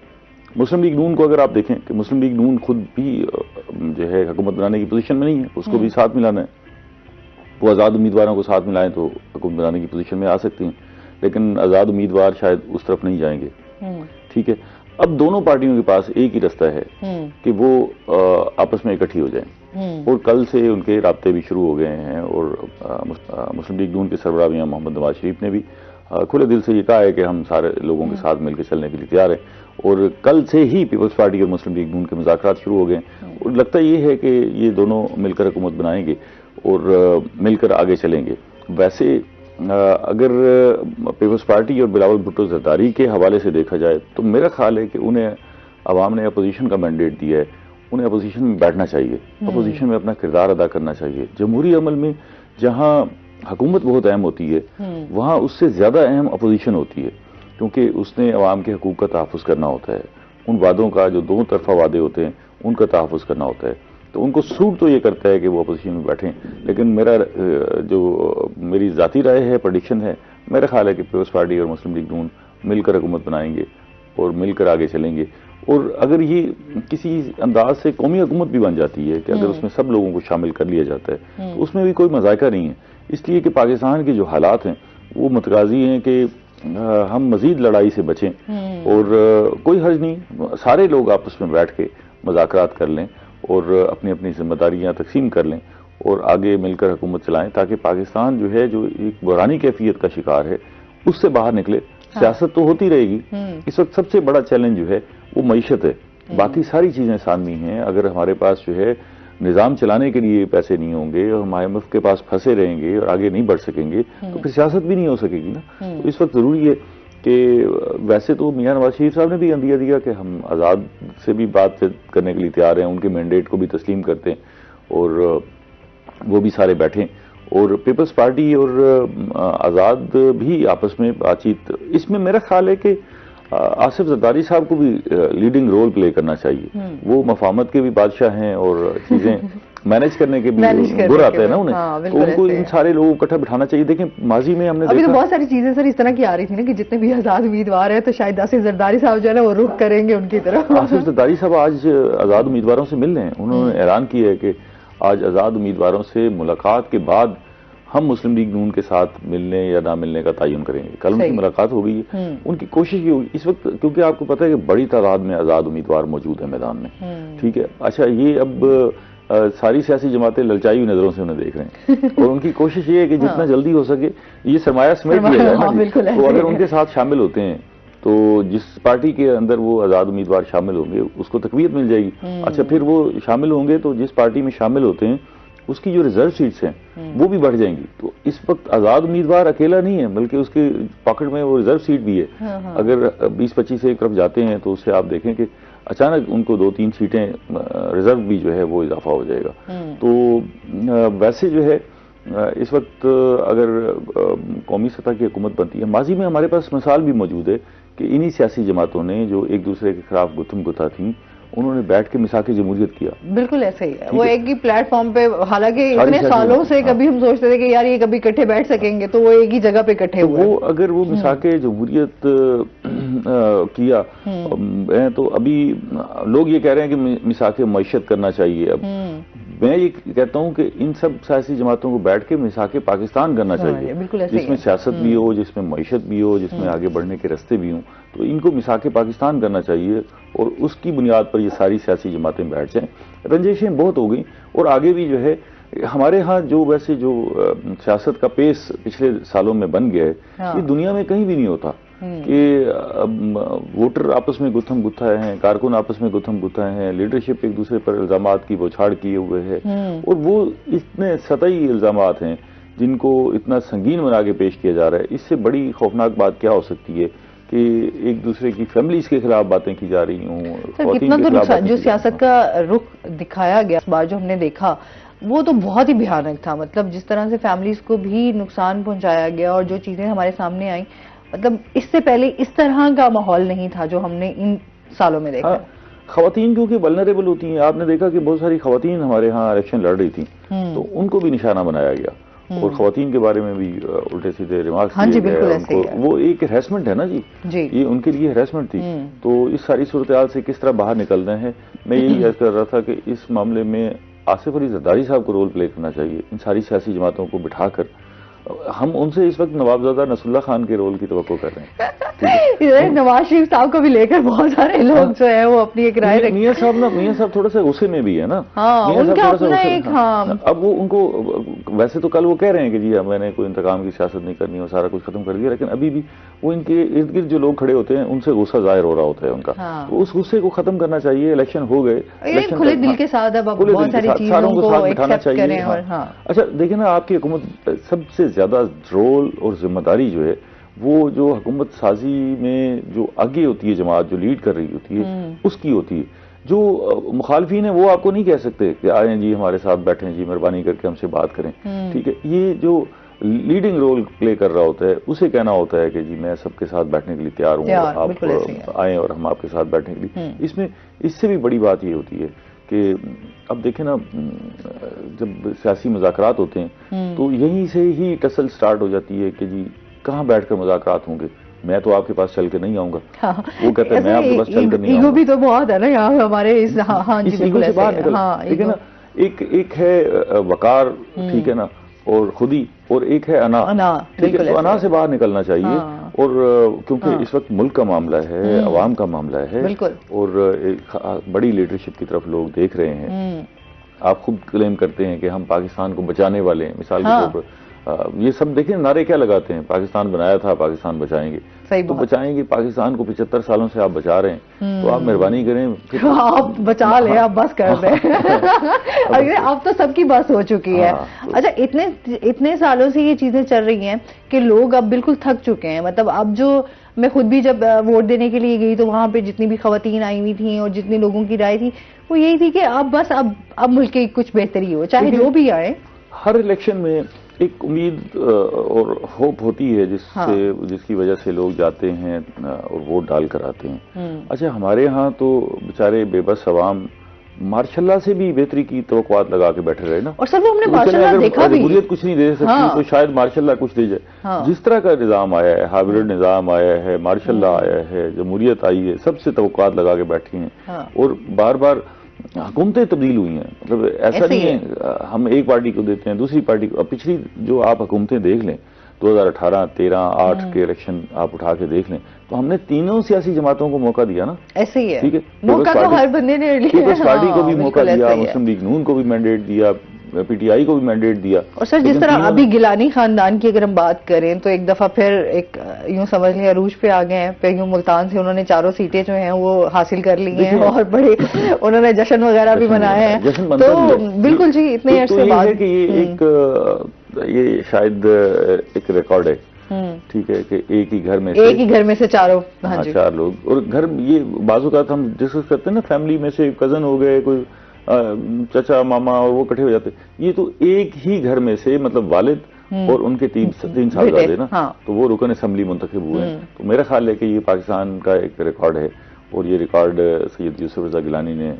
مسلم لیگ نون کو اگر آپ دیکھیں کہ مسلم لیگ نون خود بھی جو ہے حکومت بنانے کی پوزیشن میں نہیں ہے, اس کو بھی ساتھ ملانا ہے. وہ آزاد امیدواروں کو ساتھ ملائیں تو حکومت بنانے کی پوزیشن میں آ سکتی ہیں, لیکن آزاد امیدوار شاید اس طرف نہیں جائیں گے. ٹھیک ہے. اب دونوں پارٹیوں کے پاس ایک ہی راستہ ہے کہ وہ آپس میں اکٹھی ہو جائیں اور کل سے ان کے رابطے بھی شروع ہو گئے ہیں اور مسلم لیگ نون کے سربراہ میاں محمد نواز شریف نے بھی کھلے دل سے یہ کہا ہے کہ ہم سارے لوگوں کے ساتھ مل کے چلنے کے لیے تیار ہیں اور کل سے ہی پیپلز پارٹی اور مسلم لیگ نون کے مذاکرات شروع ہو گئے ہیں اور لگتا یہ ہے کہ یہ دونوں مل کر حکومت بنائیں گے اور مل کر آگے چلیں گے. ویسے اگر پیپلز پارٹی اور بلاول بھٹو زرداری کے حوالے سے دیکھا جائے تو میرا خیال ہے کہ انہیں عوام نے اپوزیشن کا مینڈیٹ دیا ہے, انہیں اپوزیشن میں بیٹھنا چاہیے, اپوزیشن میں اپنا کردار ادا کرنا چاہیے. جمہوری عمل میں جہاں حکومت بہت اہم ہوتی ہے وہاں اس سے زیادہ اہم اپوزیشن ہوتی ہے, کیونکہ اس نے عوام کے حقوق کا تحفظ کرنا ہوتا ہے, ان وعدوں کا جو دونوں طرفہ وعدے ہوتے ہیں ان کا تحفظ کرنا ہوتا ہے. تو ان کو سوٹ تو یہ کرتا ہے کہ وہ اپوزیشن میں بیٹھیں، لیکن میری ذاتی رائے ہے، پریڈکشن ہے، میرا خیال ہے کہ پیپلز پارٹی اور مسلم لیگ نون مل کر حکومت بنائیں گے اور مل کر آگے چلیں گے. اور اگر یہ کسی انداز سے قومی حکومت بھی بن جاتی ہے کہ اگر اس میں سب لوگوں کو شامل کر لیا جاتا ہے تو اس میں بھی کوئی مذائقہ نہیں ہے، اس لیے کہ پاکستان کے جو حالات ہیں وہ متقاضی ہیں کہ ہم مزید لڑائی سے بچیں، اور کوئی حرج نہیں، سارے لوگ آپس میں بیٹھ کے مذاکرات کر لیں اور اپنی اپنی ذمہ داریاں تقسیم کر لیں اور آگے مل کر حکومت چلائیں، تاکہ پاکستان جو ہے جو ایک بحرانی کیفیت کا شکار ہے اس سے باہر نکلے. سیاست تو ہوتی رہے گی، اس وقت سب سے بڑا چیلنج جو ہے وہ معیشت ہے، باقی ساری چیزیں سامنے ہیں. اگر ہمارے پاس جو ہے نظام چلانے کے لیے پیسے نہیں ہوں گے اور ہم IMF کے پاس پھنسے رہیں گے اور آگے نہیں بڑھ سکیں گے تو پھر سیاست بھی نہیں ہو سکے گی نا. تو اس وقت ضروری ہے کہ ویسے تو میاں نواز شریف صاحب نے بھی عندیہ دیا کہ ہم آزاد سے بھی بات کرنے کے لیے تیار ہیں، ان کے مینڈیٹ کو بھی تسلیم کرتے ہیں اور وہ بھی سارے بیٹھیں، اور پیپلز پارٹی اور آزاد بھی آپس میں بات چیت. اس میں میرا خیال ہے کہ آصف زرداری صاحب کو بھی لیڈنگ رول پلے کرنا چاہیے. وہ مفاہمت کے بھی بادشاہ ہیں اور چیزیں مینج کرنے کے بھی گر آتے ہیں نا انہیں، تو ان کو ان سارے لوگوں کو اکٹھا بٹھانا چاہیے. دیکھیں ماضی میں ہم نے ابھی تو بہت ساری چیزیں سر اس طرح کی آ رہی تھی نا کہ جتنے بھی آزاد امیدوار ہیں تو شاید آصف زرداری صاحب جو ہے نا وہ رخ کریں گے ان کی طرف. آصف زرداری صاحب آج آزاد امیدواروں سے مل رہے ہیں، انہوں نے اعلان کیا ہے کہ آج آزاد امیدواروں سے ملاقات کے بعد ہم مسلم لیگ نون کے ساتھ ملنے یا نہ ملنے کا تعین کریں گے. کل ان کی ملاقات ہو گئی ہے، ان کی کوشش یہ ہوگی اس وقت، کیونکہ آپ کو پتہ ہے کہ بڑی تعداد میں آزاد امیدوار موجود ہیں میدان میں. ٹھیک ہے، اچھا یہ اب ساری سیاسی جماعتیں للچائی ہوئی نظروں سے انہیں دیکھ رہے ہیں اور ان کی کوشش یہ ہے کہ جتنا جلدی ہو سکے یہ سرمایہ سمیٹ لیا جائے نا. تو اگر ان کے ساتھ شامل ہوتے ہیں تو جس پارٹی کے اندر وہ آزاد امیدوار شامل ہوں گے اس کو تقویت مل جائے گی. اچھا پھر وہ شامل ہوں گے تو جس پارٹی میں شامل ہوتے ہیں اس کی جو ریزرو سیٹس ہیں وہ بھی بڑھ جائیں گی. تو اس وقت آزاد امیدوار اکیلا نہیں ہے بلکہ اس کے پاکٹ میں وہ ریزرو سیٹ بھی ہے. اگر 20-25 سے ایک طرف جاتے ہیں تو اس سے آپ دیکھیں کہ اچانک ان کو 2-3 سیٹیں ریزرو بھی جو ہے وہ اضافہ ہو جائے گا. تو ویسے جو ہے اس وقت اگر قومی سطح کی حکومت بنتی ہے، ماضی میں ہمارے پاس مثال بھی موجود ہے کہ انہی سیاسی جماعتوں نے جو ایک دوسرے کے خلاف گتھم گتھا تھیں انہوں نے بیٹھ کے میثاق جمہوریت کیا. بالکل ایسے ہی ہے، وہ ایک ہی پلیٹ فارم پہ، حالانکہ اتنے سالوں سے کبھی ہم سوچتے تھے کہ یار یہ کبھی اکٹھے بیٹھ سکیں گے، تو وہ ایک ہی جگہ پہ اکٹھے ہوئے. وہ اگر وہ میثاق جمہوریت کیا تو ابھی لوگ یہ کہہ رہے ہیں کہ میثاق معیشت کرنا چاہیے. اب میں یہ کہتا ہوں کہ ان سب سیاسی جماعتوں کو بیٹھ کے میثاق پاکستان کرنا چاہیے، جس میں سیاست بھی ہو، جس میں معیشت بھی ہو، جس میں آگے بڑھنے کے راستے بھی ہوں. تو ان کو میثاق پاکستان کرنا چاہیے اور اس کی بنیاد پر یہ ساری سیاسی جماعتیں بیٹھ جائیں. رنجشیں بہت ہو گئیں اور آگے بھی جو ہے ہمارے ہاں جو ویسے جو سیاست کا پیس پچھلے سالوں میں بن گیا ہے یہ دنیا میں کہیں بھی نہیں ہوتا کہ ووٹر آپس میں گتھم گتھا ہیں، کارکن آپس میں گتھم گتھا ہیں، لیڈرشپ ایک دوسرے پر الزامات کی بوچھاڑ کیے ہوئے ہے، اور وہ اتنے سطحی الزامات ہیں جن کو اتنا سنگین بنا کے پیش کیا جا رہا ہے. اس سے بڑی خوفناک بات کیا ہو سکتی ہے کہ ایک دوسرے کی فیملیز کے خلاف باتیں کی جا رہی ہوں. کتنا تو جو سیاست کا رخ دکھایا گیا اس بار جو ہم نے دیکھا وہ تو بہت ہی بھیانک تھا. مطلب جس طرح سے فیملیز کو بھی نقصان پہنچایا گیا اور جو چیزیں ہمارے سامنے آئیں، مطلب اس سے پہلے اس طرح کا ماحول نہیں تھا جو ہم نے ان سالوں میں دیکھا. خواتین کیونکہ ولنریبل ہوتی ہیں، آپ نے دیکھا کہ بہت ساری خواتین ہمارے ہاں الیکشن لڑ رہی تھیں تو ان کو بھی نشانہ بنایا گیا اور خواتین کے بارے میں بھی الٹے سیدھے ریمارکس کیے گئے. وہ ایک ہریسمنٹ ہے نا جی، یہ ان کے لیے ہریسمنٹ تھی. تو اس ساری صورتحال سے کس طرح باہر نکلنا ہے، میں یہی عرض کر رہا تھا کہ اس معاملے میں آصف علی زرداری صاحب کو رول پلے کرنا چاہیے. ان ساری سیاسی جماعتوں کو بٹھا کر ہم ان سے اس وقت نوابزادہ نصر اللہ خان کے رول کی توقع کر رہے ہیں. نواز شریف صاحب کو بھی لے کر بہت سارے لوگ جو ہے وہ اپنی ایک رائے میاں صاحب تھوڑا سا غصے میں بھی ہے نا. اب وہ ان کو ویسے تو کل وہ کہہ رہے ہیں کہ جی میں نے کوئی انتقام کی سیاست نہیں کرنی اور سارا کچھ ختم کر دیا، لیکن ابھی بھی وہ ان کے ارد گرد جو لوگ کھڑے ہوتے ہیں ان سے غصہ ظاہر ہو رہا ہوتا ہے ان کا. اس غصے کو ختم کرنا چاہیے. الیکشن ہو گئے، کھلے دل کے ساتھ ساروں کو ساتھ بٹھانا چاہیے. اچھا دیکھیں نا، آپ کی حکومت سب سے زیادہ رول اور ذمہ داری جو ہے وہ جو حکومت سازی میں جو آگے ہوتی ہے جماعت جو لیڈ کر رہی ہوتی ہے اس کی ہوتی ہے. جو مخالفین ہیں وہ آپ کو نہیں کہہ سکتے کہ آئیں جی ہمارے ساتھ بیٹھیں جی، مہربانی کر کے ہم سے بات کریں. ٹھیک ہے، یہ جو لیڈنگ رول پلے کر رہا ہوتا ہے اسے کہنا ہوتا ہے کہ جی میں سب کے ساتھ بیٹھنے کے لیے تیار ہوں، آپ آئیں اور ہم آپ کے ساتھ بیٹھنے کے لیے. اس میں اس سے بھی بڑی بات یہ ہوتی ہے کہ اب دیکھیں نا جب سیاسی مذاکرات ہوتے ہیں تو یہیں سے ہی ٹسل سٹارٹ ہو جاتی ہے کہ جی کہاں بیٹھ کر مذاکرات ہوں گے, میں تو آپ کے پاس چل کے نہیں آؤں گا, وہ کہتے ہیں میں آپ کے پاس چل کر نہیں آؤں گا. ایگو بھی تو بہت ہے نا یہاں ہمارے اس, ہاں جی بالکل سے باہر نکل, ٹھیک ہے نا, ایک ہے وقار, ٹھیک ہے نا, اور خودی, اور ایک ہے انا, ٹھیک ہے, تو انا سے باہر نکلنا چاہیے. اور کیونکہ اس وقت ملک کا معاملہ ہے, عوام کا معاملہ ہے, اور بڑی لیڈرشپ کی طرف لوگ دیکھ رہے ہیں. آپ خود کلیم کرتے ہیں کہ ہم پاکستان کو بچانے والے ہیں, مثال کے طور پر یہ سب دیکھیں نعرے کیا لگاتے ہیں, پاکستان بنایا تھا, پاکستان بچائیں گے. تو بچائیں گے پاکستان کو 75 سالوں سے آپ بچا رہے ہیں, تو آپ مہربانی کریں آپ بچا لیں, آپ بس کر دیں. اب تو سب کی بس ہو چکی ہے. اچھا اتنے سالوں سے یہ چیزیں چل رہی ہیں کہ لوگ اب بالکل تھک چکے ہیں. مطلب اب جو میں خود بھی جب ووٹ دینے کے لیے گئی تو وہاں پہ جتنی بھی خواتین آئی ہوئی تھیں اور جتنی لوگوں کی رائے تھی وہ یہی تھی کہ اب بس اب ملک کی کچھ بہتری ہو, چاہے جو بھی آئے. ہر الیکشن میں ایک امید اور ہوپ ہوتی ہے جس کی وجہ سے لوگ جاتے ہیں اور ووٹ ڈال کر آتے ہیں. اچھا ہمارے ہاں تو بیچارے بے بس عوام ماشاء اللہ سے بھی بہتری کی توقعات لگا کے بیٹھے رہے نا. اور سر وہ ہم نے ماشاء اللہ دیکھا بھی, جمہوریت کچھ نہیں دے سکتی تو شاید ماشاء اللہ کچھ دے جائے. جس طرح کا نظام آیا ہے, ہائبرڈ نظام آیا ہے, ماشاء اللہ آیا ہے, جمہوریت آئی ہے, سب سے توقعات لگا کے بیٹھی ہیں, اور بار بار حکومتیں تبدیل ہوئی ہیں. مطلب ایسا نہیں ہے ہم ایک پارٹی کو دیتے ہیں دوسری پارٹی کو. پچھلی جو آپ حکومتیں دیکھ لیں 2018, 13, 8 کے الیکشن آپ اٹھا کے دیکھ لیں تو ہم نے تینوں سیاسی جماعتوں کو موقع دیا نا. ایسے ہی ہے, ٹھیک ہے, موقع تو ہر بندے نے لیا. پیپلز پارٹی کو بھی موقع دیا, مسلم لیگ نون کو بھی مینڈیٹ دیا, پی ٹی آئی کو بھی مینڈیٹ دیا. اور سر جس طرح ابھی گیلانی خاندان کی اگر ہم بات کریں تو ایک دفعہ پھر ایک یوں سمجھ لیں عروج پہ آ گئے ہیں. پھر یوں ملتان سے انہوں نے 4 سیٹیں جو ہیں وہ حاصل کر لی ہیں اور بڑے انہوں نے جشن وغیرہ بھی منایا ہے. تو بالکل جی اتنے عرصے بعد یہ شاید ایک ریکارڈ ہے, ٹھیک ہے, کہ ایک ہی گھر میں سے 4 لوگ, اور گھر یہ بعض اوقات ہم ڈسکس کرتے ہیں نا فیملی میں سے کزن ہو گئے, کوئی چچا ماما, اور وہ اکٹھے ہو جاتے. یہ تو ایک ہی گھر میں سے مطلب والد اور ان کے 3 صاحبزادے نا, تو وہ رکن اسمبلی منتخب ہوئے ہیں. تو میرا خیال ہے کہ یہ پاکستان کا ایک ریکارڈ ہے, اور یہ ریکارڈ سید یوسف رضا گیلانی نے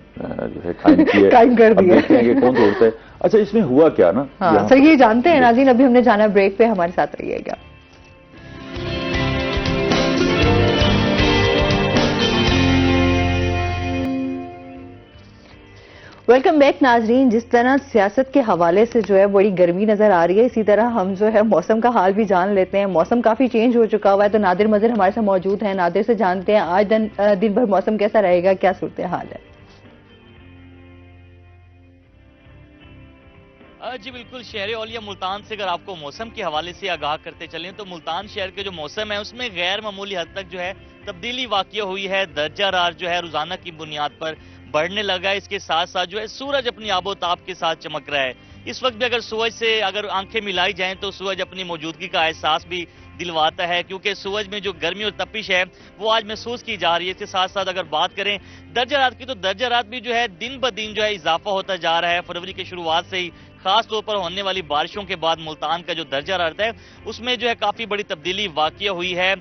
جو ہے قائم کر دیا. دیکھتے ہیں کہ کون توڑتا ہے. اچھا اس میں ہوا کیا نا سر, یہ جانتے ہیں ناظرین, ابھی ہم نے جانا بریک پہ, ہمارے ساتھ رہیے گا. ویلکم بیک ناظرین. جس طرح سیاست کے حوالے سے جو ہے بڑی گرمی نظر آ رہی ہے, اسی طرح ہم جو ہے موسم کا حال بھی جان لیتے ہیں. موسم کافی چینج ہو چکا ہوا ہے, تو نادر مظہر ہمارے ساتھ موجود ہیں. نادر سے جانتے ہیں آج دن بھر موسم کیسا رہے گا, کیا صورتحال ہے؟ جی بالکل, شہر اولیاء ملتان سے اگر آپ کو موسم کے حوالے سے آگاہ کرتے چلیں تو ملتان شہر کے جو موسم ہے اس میں غیر معمولی حد تک جو ہے تبدیلی واقع ہوئی ہے. درجہ حرارت جو ہے روزانہ کی بنیاد پر بڑھنے لگا ہے. اس کے ساتھ ساتھ جو ہے سورج اپنی آب و تاب کے ساتھ چمک رہا ہے. اس وقت بھی اگر سورج سے اگر آنکھیں ملائی جائیں تو سورج اپنی موجودگی کا احساس بھی دلواتا ہے, کیونکہ سورج میں جو گرمی اور تپش ہے وہ آج محسوس کی جا رہی ہے. اس کے ساتھ ساتھ اگر بات کریں درجہ حرارت کی تو درجہ حرارت بھی جو ہے دن بہ دن جو ہے اضافہ ہوتا جا رہا ہے. فروری کی شروعات سے ہی خاص طور پر ہونے والی بارشوں کے بعد ملتان کا جو درجہ حرارت ہے اس میں جو ہے کافی بڑی تبدیلی واقع ہوئی ہے.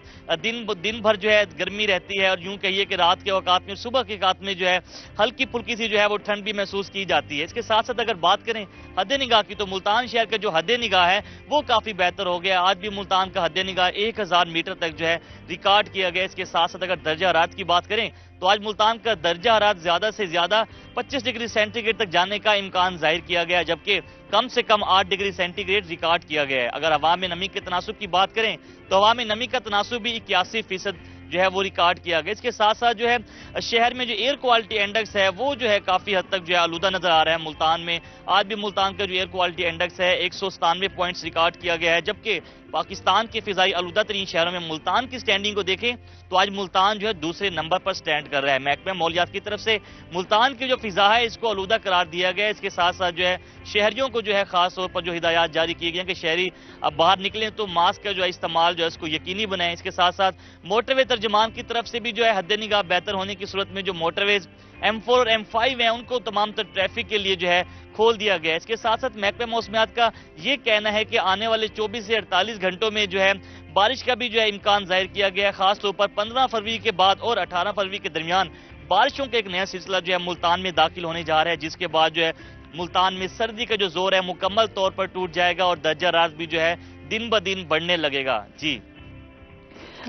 دن بھر جو ہے گرمی رہتی ہے, اور یوں کہیے کہ رات کے اوقات میں صبح کے اوقات میں جو ہے ہلکی پھلکی سی جو ہے وہ ٹھنڈ بھی محسوس کی جاتی ہے. اس کے ساتھ ساتھ اگر بات کریں حد نگاہ کی تو ملتان شہر کا جو حد نگاہ ہے وہ کافی بہتر ہو گیا. آج بھی ملتان کا حد نگاہ 1000 میٹر تک جو ہے ریکارڈ کیا گیا. اس کے ساتھ ساتھ اگر درجہ حرارت کی بات کریں تو آج ملتان کا درجہ حرارت زیادہ سے زیادہ 25 ڈگری سینٹی گریڈ تک جانے کا امکان ظاہر کیا گیا, جبکہ کم سے کم 8 ڈگری سینٹی گریڈ ریکارڈ کیا گیا ہے. اگر ہوا میں نمی کے تناسب کی بات کریں تو ہوا میں نمی کا تناسب بھی 81% جو ہے وہ ریکارڈ کیا گیا. اس کے ساتھ ساتھ جو ہے شہر میں جو ایئر کوالٹی انڈیکس ہے وہ جو ہے کافی حد تک جو ہے آلودہ نظر آ رہا ہے ملتان میں. آج بھی ملتان کا جو ایئر کوالٹی انڈیکس ہے 197 پوائنٹس ریکارڈ کیا گیا ہے, جبکہ پاکستان کے فضائی آلودہ ترین شہروں میں ملتان کی سٹینڈنگ کو دیکھیں تو آج ملتان جو ہے دوسرے نمبر پر سٹینڈ کر رہا ہے. محکمہ ماحولیات کی طرف سے ملتان کی جو فضا ہے اس کو آلودہ قرار دیا گیا ہے. اس کے ساتھ ساتھ جو ہے شہریوں کو جو ہے خاص طور پر جو ہدایات جاری کی گئی ہیں کہ شہری اب باہر نکلیں تو ماسک کا جو ہے استعمال جو ہے اس کو یقینی بنائیں. اس کے ساتھ ساتھ موٹر وے ترجمان کی طرف سے بھی جو ہے حد نگاہ بہتر ہونے کی صورت میں جو موٹر ویز M4 اور M5 ہیں ان کو تمام تر ٹریفک کے لیے جو ہے کھول دیا گیا ہے. اس کے ساتھ ساتھ محکمہ موسمیات کا یہ کہنا ہے کہ آنے والے 24 سے 48 گھنٹوں میں جو ہے بارش کا بھی جو ہے امکان ظاہر کیا گیا ہے. خاص طور پر 15 فروری کے بعد اور 18 فروری کے درمیان بارشوں کا ایک نیا سلسلہ جو ہے ملتان میں داخل ہونے جا رہا ہے، جس کے بعد جو ہے ملتان میں سردی کا جو زور ہے مکمل طور پر ٹوٹ جائے گا اور درجہ حرارت بھی جو ہے دن بہ دن بڑھنے لگے گا. جی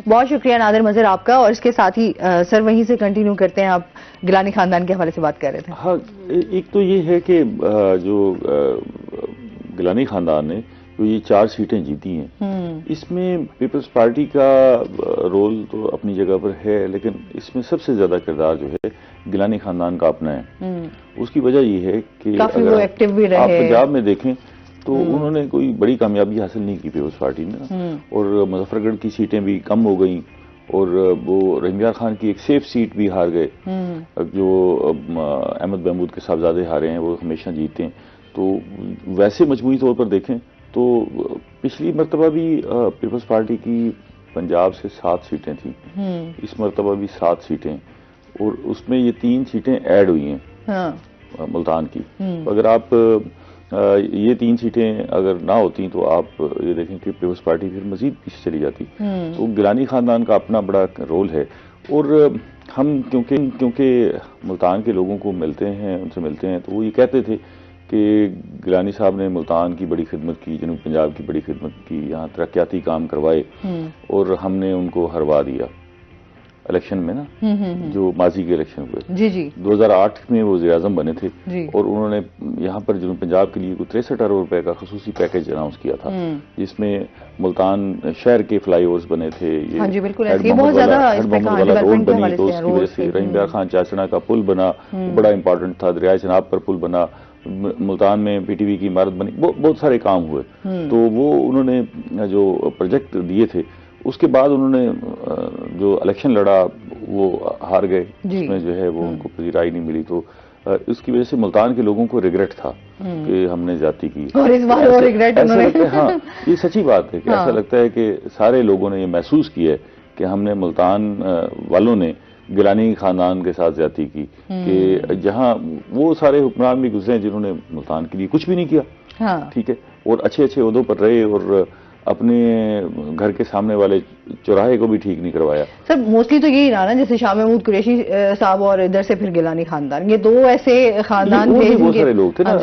بہت شکریہ نادر مظہر آپ کا. اور اس کے ساتھ ہی سر وہیں سے کنٹینیو کرتے ہیں, آپ گیلانی خاندان کے حوالے سے بات کر رہے تھے. ہاں, ایک تو یہ ہے کہ جو گیلانی خاندان نے جو یہ 4 سیٹیں جیتی ہیں, اس میں پیپلز پارٹی کا رول تو اپنی جگہ پر ہے, لیکن اس میں سب سے زیادہ کردار جو ہے گیلانی خاندان کا اپنا ہے. اس کی وجہ یہ ہے کہ اگر آپ پنجاب میں دیکھیں تو انہوں نے کوئی بڑی کامیابی حاصل نہیں کی پیپلز پارٹی نے, اور مظفر گڑھ کی سیٹیں بھی کم ہو گئیں, اور وہ رحیم یار خان کی ایک سیف سیٹ بھی ہار گئے, جو احمد محمود کے صاحبزادے ہارے ہیں, وہ ہمیشہ جیتے ہیں. تو ویسے مجموعی طور پر دیکھیں تو پچھلی مرتبہ بھی پیپلز پارٹی کی پنجاب سے 7 سیٹیں تھیں, اس مرتبہ بھی 7 سیٹیں, اور اس میں یہ 3 سیٹیں ایڈ ہوئی ہیں ملتان کی. اگر آپ یہ 3 سیٹیں اگر نہ ہوتی تو آپ یہ دیکھیں کہ پیپلز پارٹی پھر مزید پیچھے چلی جاتی. تو گیلانی خاندان کا اپنا بڑا رول ہے, اور ہم کیونکہ ملتان کے لوگوں کو ملتے ہیں, ان سے ملتے ہیں, تو وہ یہ کہتے تھے کہ گیلانی صاحب نے ملتان کی بڑی خدمت کی, جنوب پنجاب کی بڑی خدمت کی, یہاں ترقیاتی کام کروائے, اور ہم نے ان کو ہروا دیا الیکشن میں نا, جو ماضی کے الیکشن ہوئے. جی جی 2008 میں وہ وزیر اعظم بنے تھے, اور انہوں نے یہاں پر جنوب پنجاب کے لیے 63 ارب روپے کا خصوصی پیکج اناؤنس کیا تھا, جس میں ملتان شہر کے فلائی اوورز بنے تھے, یہ روڈ بنی, تو اس کی وجہ سے رحیم یار خان چاچڑا کا پل بنا, بڑا امپورٹنٹ تھا. دریائے چناب پر پل بنا, ملتان میں پی ٹی وی کی عمارت بنی, بہت سارے کام ہوئے. تو وہ انہوں نے جو پروجیکٹ دیے تھے, اس کے بعد انہوں نے جو الیکشن لڑا وہ ہار گئے, اس میں جو ہے وہ ان کو پذیرائی نہیں ملی. تو اس کی وجہ سے ملتان کے لوگوں کو ریگریٹ تھا کہ ہم نے زیادتی کی. ہاں, یہ سچی بات ہے کہ ایسا لگتا ہے کہ سارے لوگوں نے یہ محسوس کیا ہے کہ ہم نے ملتان والوں نے گیلانی خاندان کے ساتھ زیادتی کی, کہ جہاں وہ سارے حکمران بھی گزرے جنہوں نے ملتان کے لیے کچھ بھی نہیں کیا, ٹھیک ہے, اور اچھے اچھے عہدوں پر رہے, اور اپنے گھر کے سامنے والے چوراہے کو بھی ٹھیک نہیں کروایا. سر موسٹلی تو یہی رہا نا, جیسے شاہ محمود قریشی صاحب اور ادھر سے پھر گیلانی خاندان, یہ 2 ایسے خاندان تھے. بہت سارے لوگ تھے نا,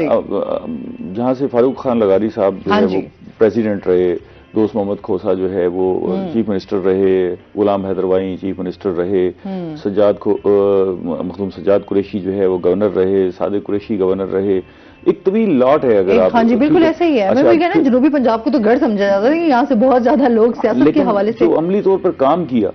جہاں سے فاروق خان لغاری صاحب جو ہے وہ پریزیڈنٹ رہے, دوست محمد کھوسا جو ہے وہ چیف منسٹر رہے, غلام حیدر وائیں چیف منسٹر رہے, مخدوم سجاد قریشی جو ہے وہ گورنر رہے, صادق قریشی گورنر رہے. ایک طویل لاٹ ہے. اگر آپ, ہاں جی بالکل ایسا ہی ہے. میں بھی کہنا جنوبی پنجاب کو تو گڑھ سمجھا جاتا ہے, یہاں سے بہت زیادہ لوگ سیاست کے حوالے سے جو عملی طور پر کام کیا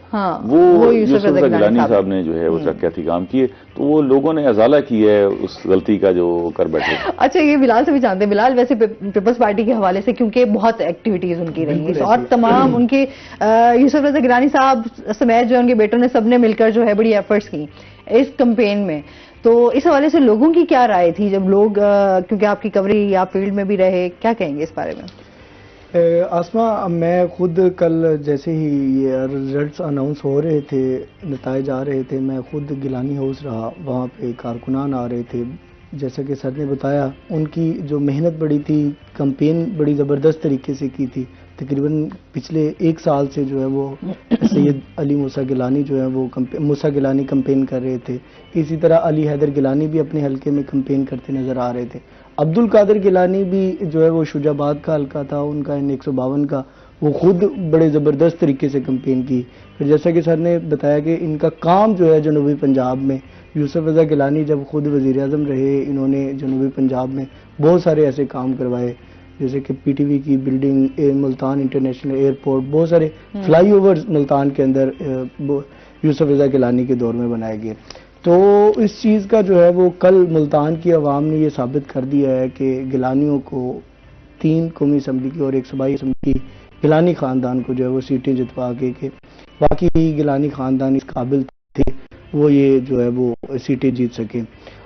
وہ یوسف رضا گیلانی صاحب نے جو ہے وہ ترقیاتی کام کیے, تو وہ لوگوں نے ازالہ کی ہے اس غلطی کا جو کر بیٹھے. اچھا, یہ بلال سے بھی جانتے ہیں. بلال ویسے پیپلز پارٹی کے حوالے سے کیونکہ بہت ایکٹیویٹیز ان کی رہی ہیں, اور تمام ان کے یوسف رضا گیلانی صاحب سمیت جو ان کے بیٹوں نے سب نے مل کر جو ہے بڑی ایفرٹس کی اس کمپین میں, تو اس حوالے سے لوگوں کی کیا رائے تھی جب لوگ, کیونکہ آپ کی کوریج آپ فیلڈ میں بھی رہے, کیا کہیں گے اس بارے میں؟ آسما, میں خود کل جیسے ہی یہ رزلٹس اناؤنس ہو رہے تھے, نتائج آ رہے تھے, میں خود گیلانی ہاؤس رہا, وہاں پہ کارکنان آ رہے تھے. جیسا کہ سر نے بتایا, ان کی جو محنت بڑی تھی, کمپین بڑی زبردست طریقے سے کی تھی. تقریباً پچھلے 1 سال سے جو ہے وہ سید علی موسیٰ گیلانی جو ہے وہ موسیٰ گیلانی کمپین کر رہے تھے. اسی طرح علی حیدر گیلانی بھی اپنے حلقے میں کمپین کرتے نظر آ رہے تھے. عبد القادر گیلانی بھی جو ہے وہ شجاع آباد کا حلقہ تھا ان کا, 152 کا, وہ خود بڑے زبردست طریقے سے کمپین کی. پھر جیسا کہ سر نے بتایا کہ ان کا کام جو ہے جنوبی پنجاب میں, یوسف رضا گیلانی جب خود وزیر اعظم رہے, انہوں نے جنوبی پنجاب میں بہت سارے ایسے کام کروائے, جیسے کہ پی ٹی وی کی بلڈنگ, ملتان انٹرنیشنل ایئرپورٹ, بہت سارے فلائی اوورز ملتان کے اندر یوسف رضا گیلانی کے دور میں بنائے گئے. تو اس چیز کا جو ہے وہ کل ملتان کی عوام نے یہ ثابت کر دیا ہے کہ گیلانیوں کو 3 قومی اسمبلی کی اور 1 صوبائی اسمبلی کی گیلانی خاندان کو جو ہے وہ سیٹیں جتوا کے, کہ باقی گیلانی خاندان اس قابل تھے وہ یہ جو ہے وہ سیٹیں جیت سکیں.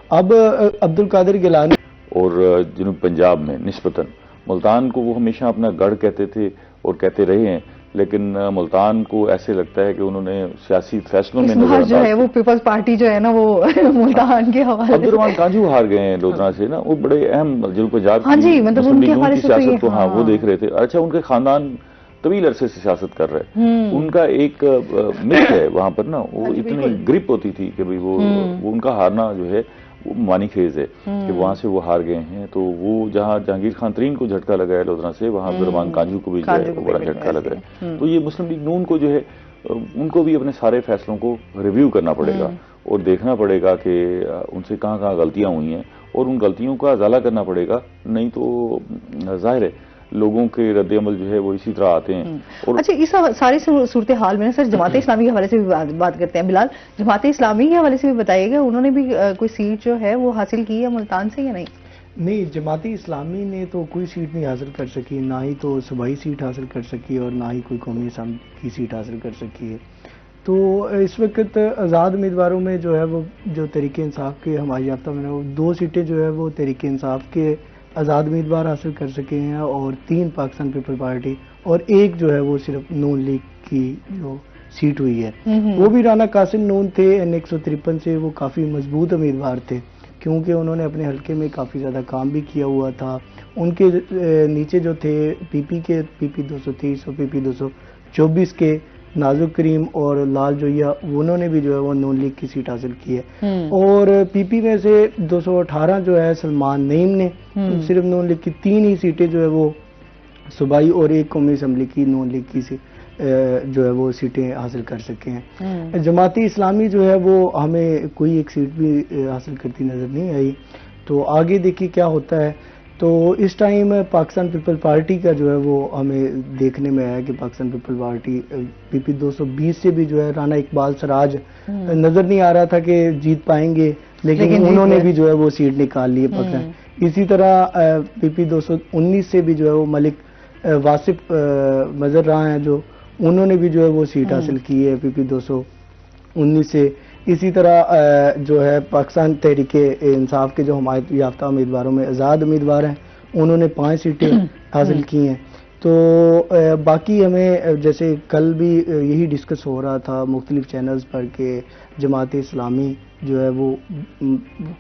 اب عبد القادر گیلانی اور جنوب پنجاب میں نسبتاً ملتان کو وہ ہمیشہ اپنا گڑھ کہتے تھے اور کہتے رہے ہیں, لیکن ملتان کو ایسے لگتا ہے کہ انہوں نے سیاسی فیصلوں میں نظر جو ہے وہ پیپلز پارٹی جو ہے نا وہ ملتان کے حوالے سے عبدالرحمان کانجو ہار گئے ہیں لودھنا سے نا, وہ بڑے اہم جنوب پنجاب کی سیاست کو وہ دیکھ رہے تھے. اچھا, ان کے خاندان طویل عرصے سے سیاست کر رہے ہیں، ان کا ایک مت ہے وہاں پر نا، وہ اتنی گرپ ہوتی تھی کہ وہ ان کا ہارنا جو ہے وہ مانی خیز ہے کہ وہاں سے وہ ہار گئے ہیں. تو وہ جہاں جہانگیر خان ترین کو جھٹکا لگا ہے لودھرا سے، وہاں عبدالرحمان کانجو کو بھی جو ہے بڑا جھٹکا لگا ہے. تو یہ مسلم لیگ نون کو جو ہے ان کو بھی اپنے سارے فیصلوں کو ریویو کرنا پڑے گا اور دیکھنا پڑے گا کہ ان سے کہاں کہاں غلطیاں ہوئی ہیں اور ان غلطیوں کا ازالہ کرنا پڑے گا. نہیں تو ظاہر ہے لوگوں کے رد عمل جو ہے وہ اسی طرح آتے ہیں. اچھا اس ساری صورتحال میں سر جماعت اسلامی کے حوالے سے بھی بات کرتے ہیں. بلال، جماعت اسلامی کے حوالے سے بھی بتائیے گا، انہوں نے بھی کوئی سیٹ جو ہے وہ حاصل کی ہے ملتان سے یا نہیں؟ نہیں، جماعت اسلامی نے تو کوئی سیٹ نہیں حاصل کر سکی، نہ ہی تو صوبائی سیٹ حاصل کر سکی اور نہ ہی کوئی قومی اسمبلی کی سیٹ حاصل کر سکی ہے. تو اس وقت آزاد امیدواروں میں جو ہے وہ جو تحریک انصاف کے حمایت یافتہ میں 2 سیٹیں جو ہے وہ تحریک انصاف کے آزاد امیدوار حاصل کر سکے ہیں اور 3 پاکستان پیپل پارٹی اور 1 جو ہے وہ صرف نون لیگ کی جو سیٹ ہوئی ہے. وہ بھی رانا قاسم نون تھے N 153 سے، وہ کافی مضبوط امیدوار تھے کیونکہ انہوں نے اپنے حلقے میں کافی زیادہ کام بھی کیا ہوا تھا. ان کے نیچے جو تھے پی پی 230 اور PP 224 کے نازک کریم اور لال جویا، انہوں نے بھی جو ہے وہ نون لیگ کی سیٹ حاصل کی ہے. اور پی پی میں سے 218 جو ہے سلمان نعیم نے، صرف نون لیگ کی 3 ہی سیٹیں جو ہے وہ صوبائی اور 1 قومی اسمبلی کی نون لیگ کی جو ہے وہ سیٹیں حاصل کر سکے ہیں. جماعت اسلامی جو ہے وہ ہمیں کوئی ایک سیٹ بھی حاصل کرتی نظر نہیں آئی. تو آگے دیکھیے کیا ہوتا ہے. تو اس ٹائم پاکستان پیپل پارٹی کا جو ہے وہ ہمیں دیکھنے میں آیا کہ پاکستان پیپل پارٹی PP 220 سے بھی جو ہے رانا اقبال سراج نظر نہیں آ رہا تھا کہ جیت پائیں گے، لیکن انہوں نے بھی جو ہے وہ سیٹ نکال لی ہے پاکستان. اسی طرح PP 219 سے بھی جو ہے وہ ملک واصف مظہر رہا ہیں، جو انہوں نے بھی جو ہے وہ سیٹ حاصل کی ہے PP 219 سے. اسی طرح جو ہے پاکستان تحریک انصاف کے جو حمایت یافتہ امیدواروں میں آزاد امیدوار ہیں، انہوں نے 5 سیٹیں حاصل کی ہیں. تو باقی ہمیں جیسے کل بھی یہی ڈسکس ہو رہا تھا مختلف چینلز پر کہ جماعت اسلامی جو ہے وہ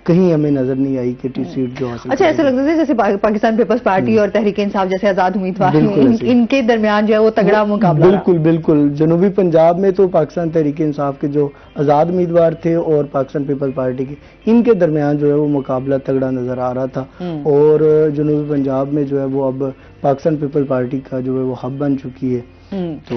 کہیں ہمیں نظر نہیں آئی کہ سیٹ جو حاصل. اچھا ایسا لگتا ہے جیسے پاکستان پیپلز پارٹی اور تحریک انصاف جیسے آزاد امیدوار ان کے درمیان جو ہے وہ تگڑا مقابلہ. بالکل بالکل. جنوبی پنجاب میں تو پاکستان تحریک انصاف کے جو آزاد امیدوار تھے اور پاکستان پیپل پارٹی کے، ان کے درمیان جو ہے وہ مقابلہ تگڑا نظر آ رہا تھا. اور جنوبی پنجاب میں جو ہے وہ اب پاکستان پیپل پارٹی کا جو ہے وہ ہب بن چکی ہے. تو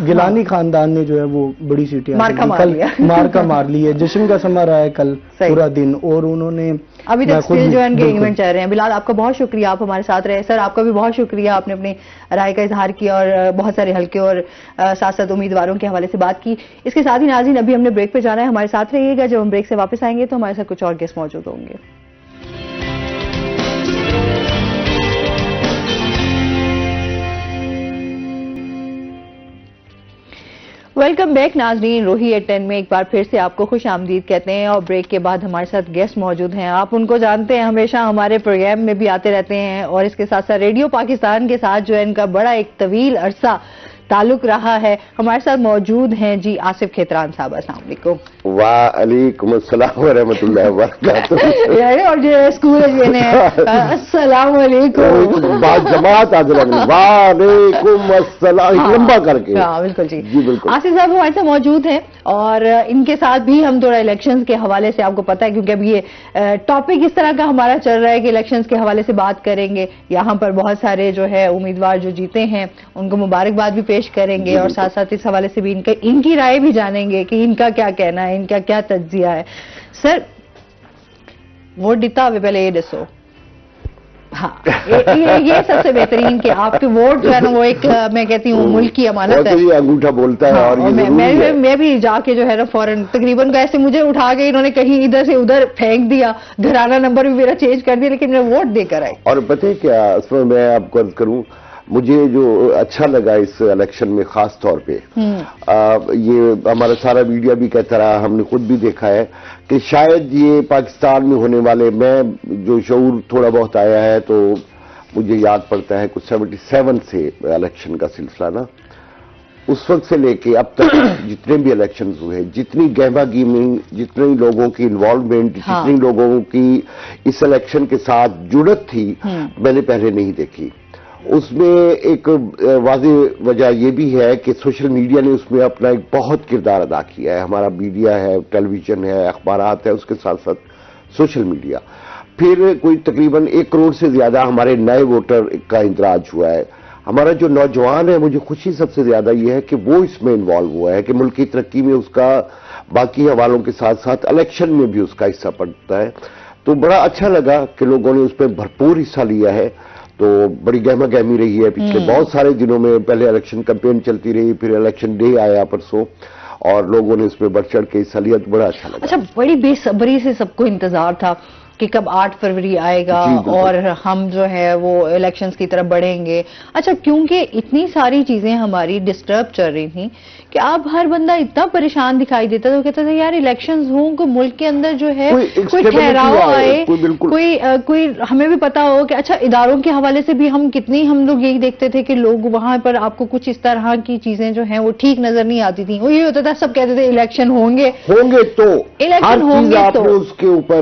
گیلانی خاندان نے جو ہے وہ بڑی سیٹیں مارکا مار لی ہے. جشن کا سما رہا ہے کل پورا دن اور انہوں نے ابھی تک جو انگیجمنٹ چل رہے ہیں. بلال آپ کا بہت شکریہ، آپ ہمارے ساتھ رہے. سر آپ کا بھی بہت شکریہ، آپ نے اپنی رائے کا اظہار کیا اور بہت سارے حلقے اور ساتھ ساتھ امیدواروں کے حوالے سے بات کی. اس کے ساتھ ہی ناظرین ابھی ہم نے بریک پہ جانا ہے، ہمارے ساتھ رہیے گا. جب ہم بریک سے واپس آئیں گے تو ہمارے ساتھ کچھ اور گیسٹ موجود ہوں گے. ویلکم بیک ناظرین. روہی ایٹ 10 میں ایک بار پھر سے آپ کو خوش آمدید کہتے ہیں اور بریک کے بعد ہمارے ساتھ گیسٹ موجود ہیں. آپ ان کو جانتے ہیں، ہمیشہ ہمارے پروگرام میں بھی آتے رہتے ہیں اور اس کے ساتھ ساتھ ریڈیو پاکستان کے ساتھ جو ہے ان کا بڑا ایک طویل عرصہ تعلق رہا ہے. ہمارے ساتھ موجود ہیں جی آصف کھیتران صاحب. السلام علیکم. وعلیکم السلام ورحمۃ اللہ وبرکاتہ. اور جو اسکول السلام علیکم جماعت وعلیکم السلام لمبا کر کے. بالکل جی بالکل. آصف صاحب ہمارے ساتھ موجود ہیں اور ان کے ساتھ بھی ہم تھوڑا الیکشنز کے حوالے سے، آپ کو پتا ہے کیونکہ اب یہ ٹاپک اس طرح کا ہمارا چل رہا ہے کہ الیکشنز کے حوالے سے بات کریں گے. یہاں پر بہت سارے جو ہے امیدوار جو جیتے ہیں ان کو مبارکباد بھی پیش کریں گے اور ساتھ ساتھ اس حوالے سے بھی ان کی رائے بھی جانیں گے کہ ان کا کیا کہنا ہے، ان کا کیا تجزیہ ہے. سر ووٹ دیتا ہوئے پہلے یہ دسو. ہاں یہ سب سے بہترین کہ آپ کے ووٹ جو ہے نا وہ ایک میں کہتی ہوں ملک کی امانت ہے. انگوٹھا بولتا ہے اور میں بھی جا کے جو ہے نا فوراً تقریباً ایسے مجھے اٹھا کے انہوں نے کہیں ادھر سے ادھر پھینک دیا، گھرانہ نمبر بھی میرا چینج کر دیا، لیکن میں ووٹ دے کر آئی. اور پتہ ہے کیا اس میں میں آپ کو عرض کروں، مجھے جو اچھا لگا اس الیکشن میں خاص طور پہ یہ ہمارا سارا میڈیا بھی کہتا رہا، ہم نے خود بھی دیکھا ہے کہ شاید یہ پاکستان میں ہونے والے، میں جو شعور تھوڑا بہت آیا ہے تو مجھے یاد پڑتا ہے کچھ 77 سے الیکشن کا سلسلہ نا، اس وقت سے لے کے اب تک جتنے بھی الیکشنز ہوئے، جتنی گہما گیمی، جتنے لوگوں کی انوالومنٹ، جتنی لوگوں کی اس الیکشن کے ساتھ جڑت تھی، میں نے پہلے نہیں دیکھی. اس میں ایک واضح وجہ یہ بھی ہے کہ سوشل میڈیا نے اس میں اپنا ایک بہت کردار ادا کیا ہے. ہمارا میڈیا ہے, ٹیلی ویژن ہے, اخبارات ہے, اس کے ساتھ ساتھ سوشل میڈیا. پھر کوئی تقریباً 1 کروڑ سے زیادہ ہمارے نئے ووٹر کا اندراج ہوا ہے. ہمارا جو نوجوان ہے, مجھے خوشی سب سے زیادہ یہ ہے کہ وہ اس میں انوالو ہوا ہے, کہ ملک کی ترقی میں اس کا باقی حوالوں کے ساتھ ساتھ الیکشن میں بھی اس کا حصہ پڑتا ہے. تو بڑا اچھا لگا کہ لوگوں نے اس میں بھرپور حصہ لیا ہے. تو بڑی گہما گہمی رہی ہے پچھلے بہت سارے دنوں میں. پہلے الیکشن کمپین چلتی رہی, پھر الیکشن ڈے آیا پرسوں, اور لوگوں نے اس میں بڑھ چڑھ کے حصہ لیا, تو بڑا اچھا لگا. اچھا, بڑی بے صبری سے سب کو انتظار تھا کہ کب 8 فروری آئے گا اور ہم جو ہے وہ الیکشنز کی طرف بڑھیں گے. اچھا, کیونکہ اتنی ساری چیزیں ہماری ڈسٹرب چل رہی تھیں کہ اب ہر بندہ اتنا پریشان دکھائی دیتا تھا, وہ کہتا تھا یار الیکشنز ہوں, کو ملک کے اندر جو ہے کوئی ٹھہراؤ آئے, کوئی ہمیں بھی پتا ہو کہ اچھا اداروں کے حوالے سے بھی ہم لوگ یہی دیکھتے تھے کہ لوگ وہاں پر آپ کو کچھ اس طرح کی چیزیں جو ہیں وہ ٹھیک نظر نہیں آتی تھیں. وہ یہ ہوتا تھا, سب کہتے تھے الیکشن ہوں گے تو الیکشن ہوں گے تو اس کے اوپر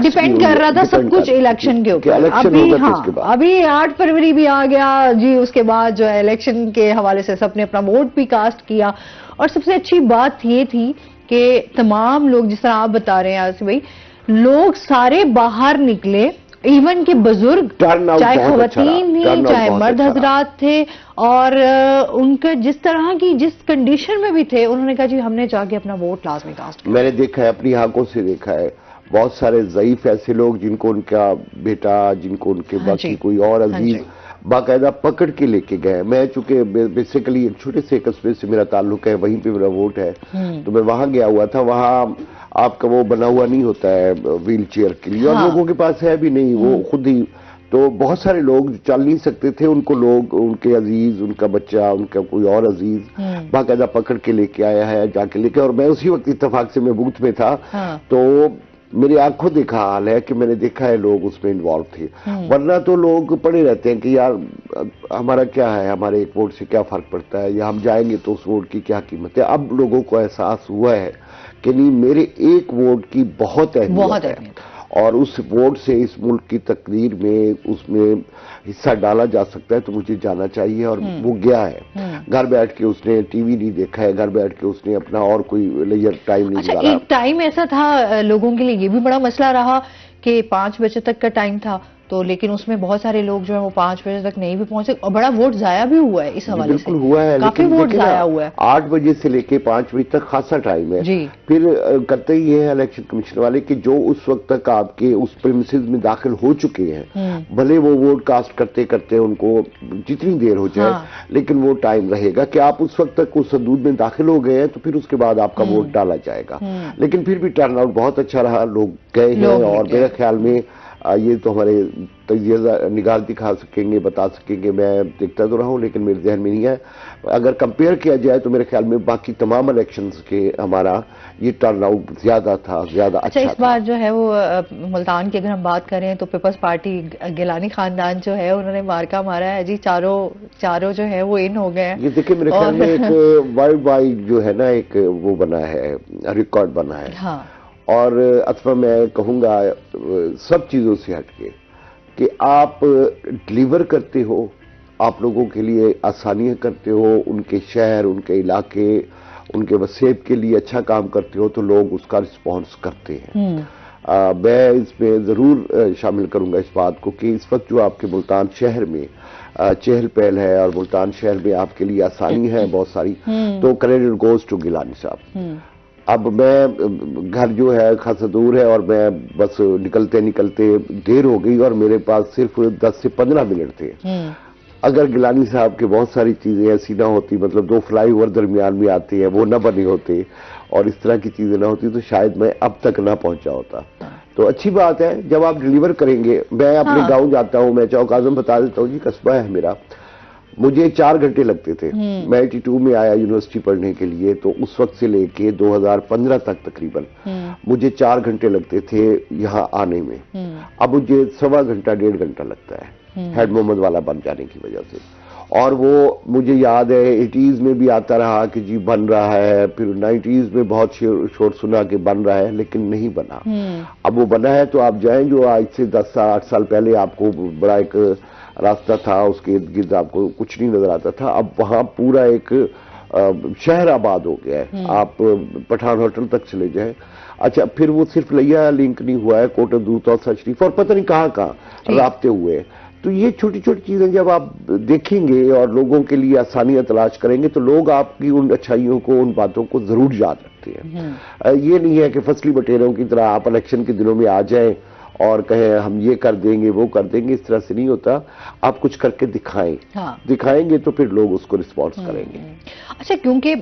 ڈیپینڈ کر رہا تھا سب کچھ الیکشن کے اوپر. ابھی 8 فروری بھی آ گیا جی, اس کے بعد جو ہے الیکشن کے حوالے سے سب نے اپنا ووٹ بھی کاسٹ کیا. اور سب سے اچھی بات یہ تھی کہ تمام لوگ, جس طرح آپ بتا رہے ہیں آصف بھائی, لوگ سارے باہر نکلے, ایون کہ بزرگ, چاہے خواتین تھیں چاہے مرد حضرات تھے, اور ان کا جس طرح کی جس کنڈیشن میں بھی تھے, انہوں نے کہا جی ہم نے جا کے اپنا ووٹ لازمی کاسٹ کیا. میں نے دیکھا ہے, اپنی آنکھوں سے دیکھا ہے, بہت سارے ضعیف ایسے لوگ جن کو ان کا بیٹا, جن کو ان کے باقی کوئی اور عزیز باقاعدہ پکڑ کے لے کے گئے. میں چونکہ بیسیکلی ایک چھوٹے سے قصبے سے میرا تعلق ہے, وہیں پہ میرا ووٹ ہے, تو میں وہاں گیا ہوا تھا. وہاں آپ کا وہ بنا ہوا نہیں ہوتا ہے ویل چیئر کے لیے, اور لوگوں کے پاس ہے بھی نہیں, وہ خود ہی. تو بہت سارے لوگ چل نہیں سکتے تھے, ان کو لوگ, ان کے عزیز, ان کا بچہ, ان کا کوئی اور عزیز باقاعدہ پکڑ کے لے کے آیا ہے, جا کے لے کے. اور میں اسی وقت اتفاق سے میں بوتھ میں تھا, تو میری آنکھوں دیکھا حال ہے کہ میں نے دیکھا ہے لوگ اس میں انوالو تھے. ورنہ تو لوگ پڑے رہتے ہیں کہ یار ہمارا کیا ہے, ہمارے ایک ووٹ سے کیا فرق پڑتا ہے, یا ہم جائیں گے تو اس ووٹ کی کیا قیمت ہے. اب لوگوں کو احساس ہوا ہے کہ نہیں, میرے ایک ووٹ کی بہت اہمیت ہے, اور اس ووٹ سے اس ملک کی تقدیر میں اس میں حصہ ڈالا جا سکتا ہے, تو مجھے جانا چاہیے. اور وہ گیا ہے, گھر بیٹھ کے اس نے ٹی وی نہیں دیکھا ہے, گھر بیٹھ کے اس نے اپنا اور کوئی لیجر ٹائم نہیں گزارا. ایک ٹائم ایسا تھا لوگوں کے لیے, یہ بھی بڑا مسئلہ رہا کہ 5 بجے تک کا ٹائم تھا, تو لیکن اس میں بہت سارے لوگ جو ہیں وہ 5 بجے تک نہیں بھی پہنچے, اور بڑا ووٹ ضائع بھی ہوا ہے اس حوالے سے. ہوا ہے, کافی ووٹ ضائع ہوا ہے. 8 بجے سے لے کے 5 بجے تک خاصا ٹائم ہے. پھر کرتے ہی یہ ہے الیکشن کمیشن والے کہ جو اس وقت تک آپ کے اس پریمیسز میں داخل ہو چکے ہیں, بھلے وہ ووٹ کاسٹ کرتے کرتے ان کو جتنی دیر ہو جائے, لیکن وہ ٹائم رہے گا کہ آپ اس وقت تک اس حدود میں داخل ہو گئے ہیں, تو پھر اس کے بعد آپ کا ووٹ ڈالا جائے گا. لیکن پھر بھی ٹرن آؤٹ بہت اچھا رہا, لوگ گئے ہیں, اور میرے خیال میں یہ تو ہمارے تجزیہ نگار دکھا سکیں گے, بتا سکیں گے, میں دیکھتا تو رہا ہوں لیکن میرے ذہن میں نہیں ہے. اگر کمپیئر کیا جائے تو میرے خیال میں باقی تمام الیکشنز کے ہمارا یہ ٹرن آؤٹ زیادہ تھا, زیادہ اچھا تھا. اس بار جو ہے وہ ملتان کی اگر ہم بات کریں تو پیپلز پارٹی گیلانی خاندان جو ہے انہوں نے مارکا مارا ہے جی, چاروں جو ہے وہ ان ہو گئے ہیں. یہ دیکھیں میرے خیال میں ایک ورلڈ وائڈ جو ہے نا ایک وہ بنا ہے, ریکارڈ بنا ہے. اور اطفا میں کہوں گا سب چیزوں سے ہٹ کے کہ آپ ڈلیور کرتے ہو, آپ لوگوں کے لیے آسانیاں کرتے ہو, ان کے شہر, ان کے علاقے, ان کے وسیب کے لیے اچھا کام کرتے ہو, تو لوگ اس کا رسپانس کرتے ہیں. میں اس میں ضرور شامل کروں گا اس بات کو کہ اس وقت جو آپ کے ملتان شہر میں چہل پہل ہے, اور ملتان شہر میں آپ کے لیے آسانی ہے بہت ساری, تو کریڈٹ گوز ٹو گیلانی صاحب. اب میں گھر جو ہے خاصا دور ہے, اور میں بس نکلتے نکلتے دیر ہو گئی, اور میرے پاس صرف 10 سے 15 منٹ تھے. اگر گیلانی صاحب کے بہت ساری چیزیں ایسی نہ ہوتی, مطلب 2 فلائی اوور درمیان میں آتے ہیں, وہ نہ بنے ہوتے, اور اس طرح کی چیزیں نہ ہوتی, تو شاید میں اب تک نہ پہنچا ہوتا. تو اچھی بات ہے جب آپ ڈیلیور کریں گے. میں اپنے گاؤں جاتا ہوں, میں چوک اعظم بتا دیتا ہوں جی, قصبہ ہے میرا, مجھے 4 گھنٹے لگتے تھے. میں 82 میں آیا یونیورسٹی پڑھنے کے لیے, تو اس وقت سے لے کے 2015 تک تقریباً مجھے 4 گھنٹے لگتے تھے یہاں آنے میں. اب مجھے 1.25 گھنٹہ 1.5 گھنٹہ لگتا ہے ہیڈ محمد والا بن جانے کی وجہ سے. اور وہ مجھے یاد ہے 80s میں بھی آتا رہا کہ جی بن رہا ہے, پھر 90s میں بہت شور سنا کہ بن رہا ہے, لیکن نہیں بنا. اب وہ بنا ہے تو آپ جائیں, جو آج سے 10 8 سال پہلے آپ کو بڑا ایک راستہ تھا, اس کے ارد گرد آپ کو کچھ نہیں نظر آتا تھا. اب وہاں پورا ایک شہر آباد ہو گیا ہے. آپ پٹھان ہوٹل تک چلے جائیں. اچھا پھر وہ صرف لیا لنک نہیں ہوا ہے, کوٹ دودھ اور شریف اور پتہ نہیں کہاں کہاں رابطے ہوئے ہیں. تو یہ چھوٹی چھوٹی چیزیں جب آپ دیکھیں گے اور لوگوں کے لیے آسانیاں تلاش کریں گے تو لوگ آپ کی ان اچھائیوں کو, ان باتوں کو ضرور یاد رکھتے ہیں. یہ نہیں ہے کہ فصلی بٹیروں کی طرح آپ الیکشن کے دنوں میں آ جائیں اور کہیں ہم یہ کر دیں گے وہ کر دیں گے. اس طرح سے نہیں ہوتا. آپ کچھ کر کے دکھائیں, دکھائیں گے تو پھر لوگ اس کو رسپانس کریں گے. اچھا, کیونکہ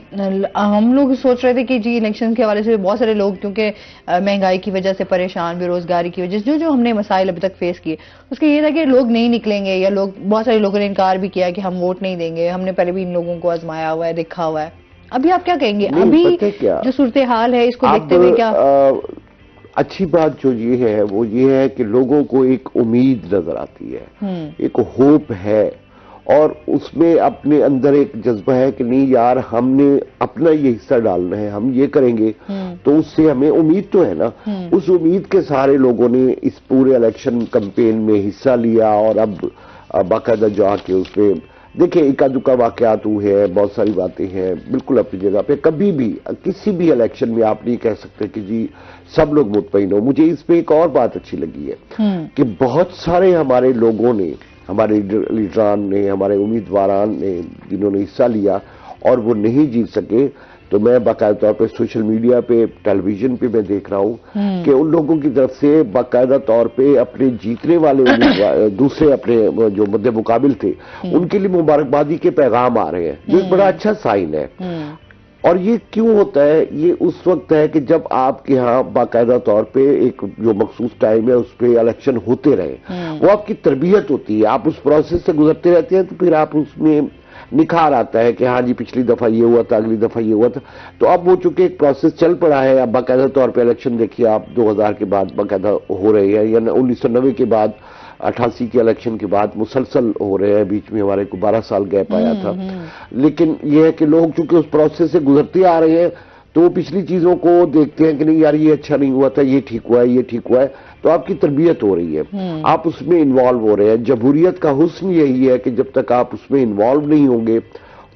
ہم لوگ سوچ رہے تھے کہ جی الیکشن کے حوالے سے بہت سارے لوگ کیونکہ مہنگائی کی وجہ سے پریشان, بے روزگاری کی وجہ سے جو ہم نے مسائل ابھی تک فیس کیے, اس کے یہ تھا کہ لوگ نہیں نکلیں گے, یا لوگ, بہت سارے لوگوں نے انکار بھی کیا کہ ہم ووٹ نہیں دیں گے. ہم نے پہلے بھی ان لوگوں کو آزمایا ہوا ہے, دیکھا ہوا ہے. ابھی آپ کیا کہیں گے, ابھی جو صورتحال ہے اس کو دیکھتے ہوئے کیا اچھی بات جو یہ ہے وہ یہ ہے کہ لوگوں کو ایک امید نظر آتی ہے, ایک ہوپ ہے, اور اس میں اپنے اندر ایک جذبہ ہے کہ نہیں یار ہم نے اپنا یہ حصہ ڈالنا ہے, ہم یہ کریں گے تو اس سے ہمیں امید تو ہے نا. اس امید کے سارے لوگوں نے اس پورے الیکشن کمپین میں حصہ لیا, اور اب باقاعدہ جا کے اس میں دیکھیں اکا دکا واقعات ہوئے ہیں, بہت ساری باتیں ہیں بالکل اپنی جگہ پہ. کبھی بھی کسی بھی الیکشن میں آپ نہیں کہہ سکتے کہ جی سب لوگ مطمئن ہو. مجھے اس پہ ایک اور بات اچھی لگی ہے کہ بہت سارے ہمارے لوگوں نے, ہمارے لیڈران نے, ہمارے امیدواران نے جنہوں نے حصہ لیا اور وہ نہیں جیت سکے, تو میں باقاعدہ طور پہ سوشل میڈیا پہ, ٹیلی ویژن پہ میں دیکھ رہا ہوں کہ ان لوگوں کی طرف سے باقاعدہ طور پہ اپنے جیتنے والے دوسرے اپنے جو مد مقابل تھے ان کے لیے مبارکبادی کے پیغام آ رہے ہیں, جو ایک بڑا اچھا سائن ہے. اور یہ کیوں ہوتا ہے؟ یہ اس وقت ہے کہ جب آپ کے ہاں باقاعدہ طور پہ ایک جو مخصوص ٹائم ہے اس پہ الیکشن ہوتے رہے, وہ آپ کی تربیت ہوتی ہے, آپ اس پروسیس سے گزرتے رہتے ہیں, تو پھر آپ اس میں نکھار آتا ہے کہ ہاں جی پچھلی دفعہ یہ ہوا تھا, اگلی دفعہ یہ ہوا تھا. تو اب وہ چونکہ ایک پروسیس چل پڑا ہے, اب باقاعدہ طور پہ الیکشن دیکھیے آپ 2000 کے بعد باقاعدہ ہو رہے ہیں, یا 1990 کے بعد 88 کے الیکشن کے بعد مسلسل ہو رہے ہیں. بیچ میں ہمارے کو 12 سال گیپ آیا تھا. لیکن یہ ہے کہ لوگ چونکہ اس پروسیس سے گزرتے آ رہے ہیں تو وہ پچھلی چیزوں کو دیکھتے ہیں کہ نہیں یار یہ اچھا نہیں ہوا تھا, یہ ٹھیک ہوا ہے, یہ ٹھیک ہوا ہے. تو آپ کی تربیت ہو رہی ہے, آپ اس میں انوالو ہو رہے ہیں. جمہوریت کا حسن یہی ہے کہ جب تک آپ اس میں انوالو نہیں ہوں گے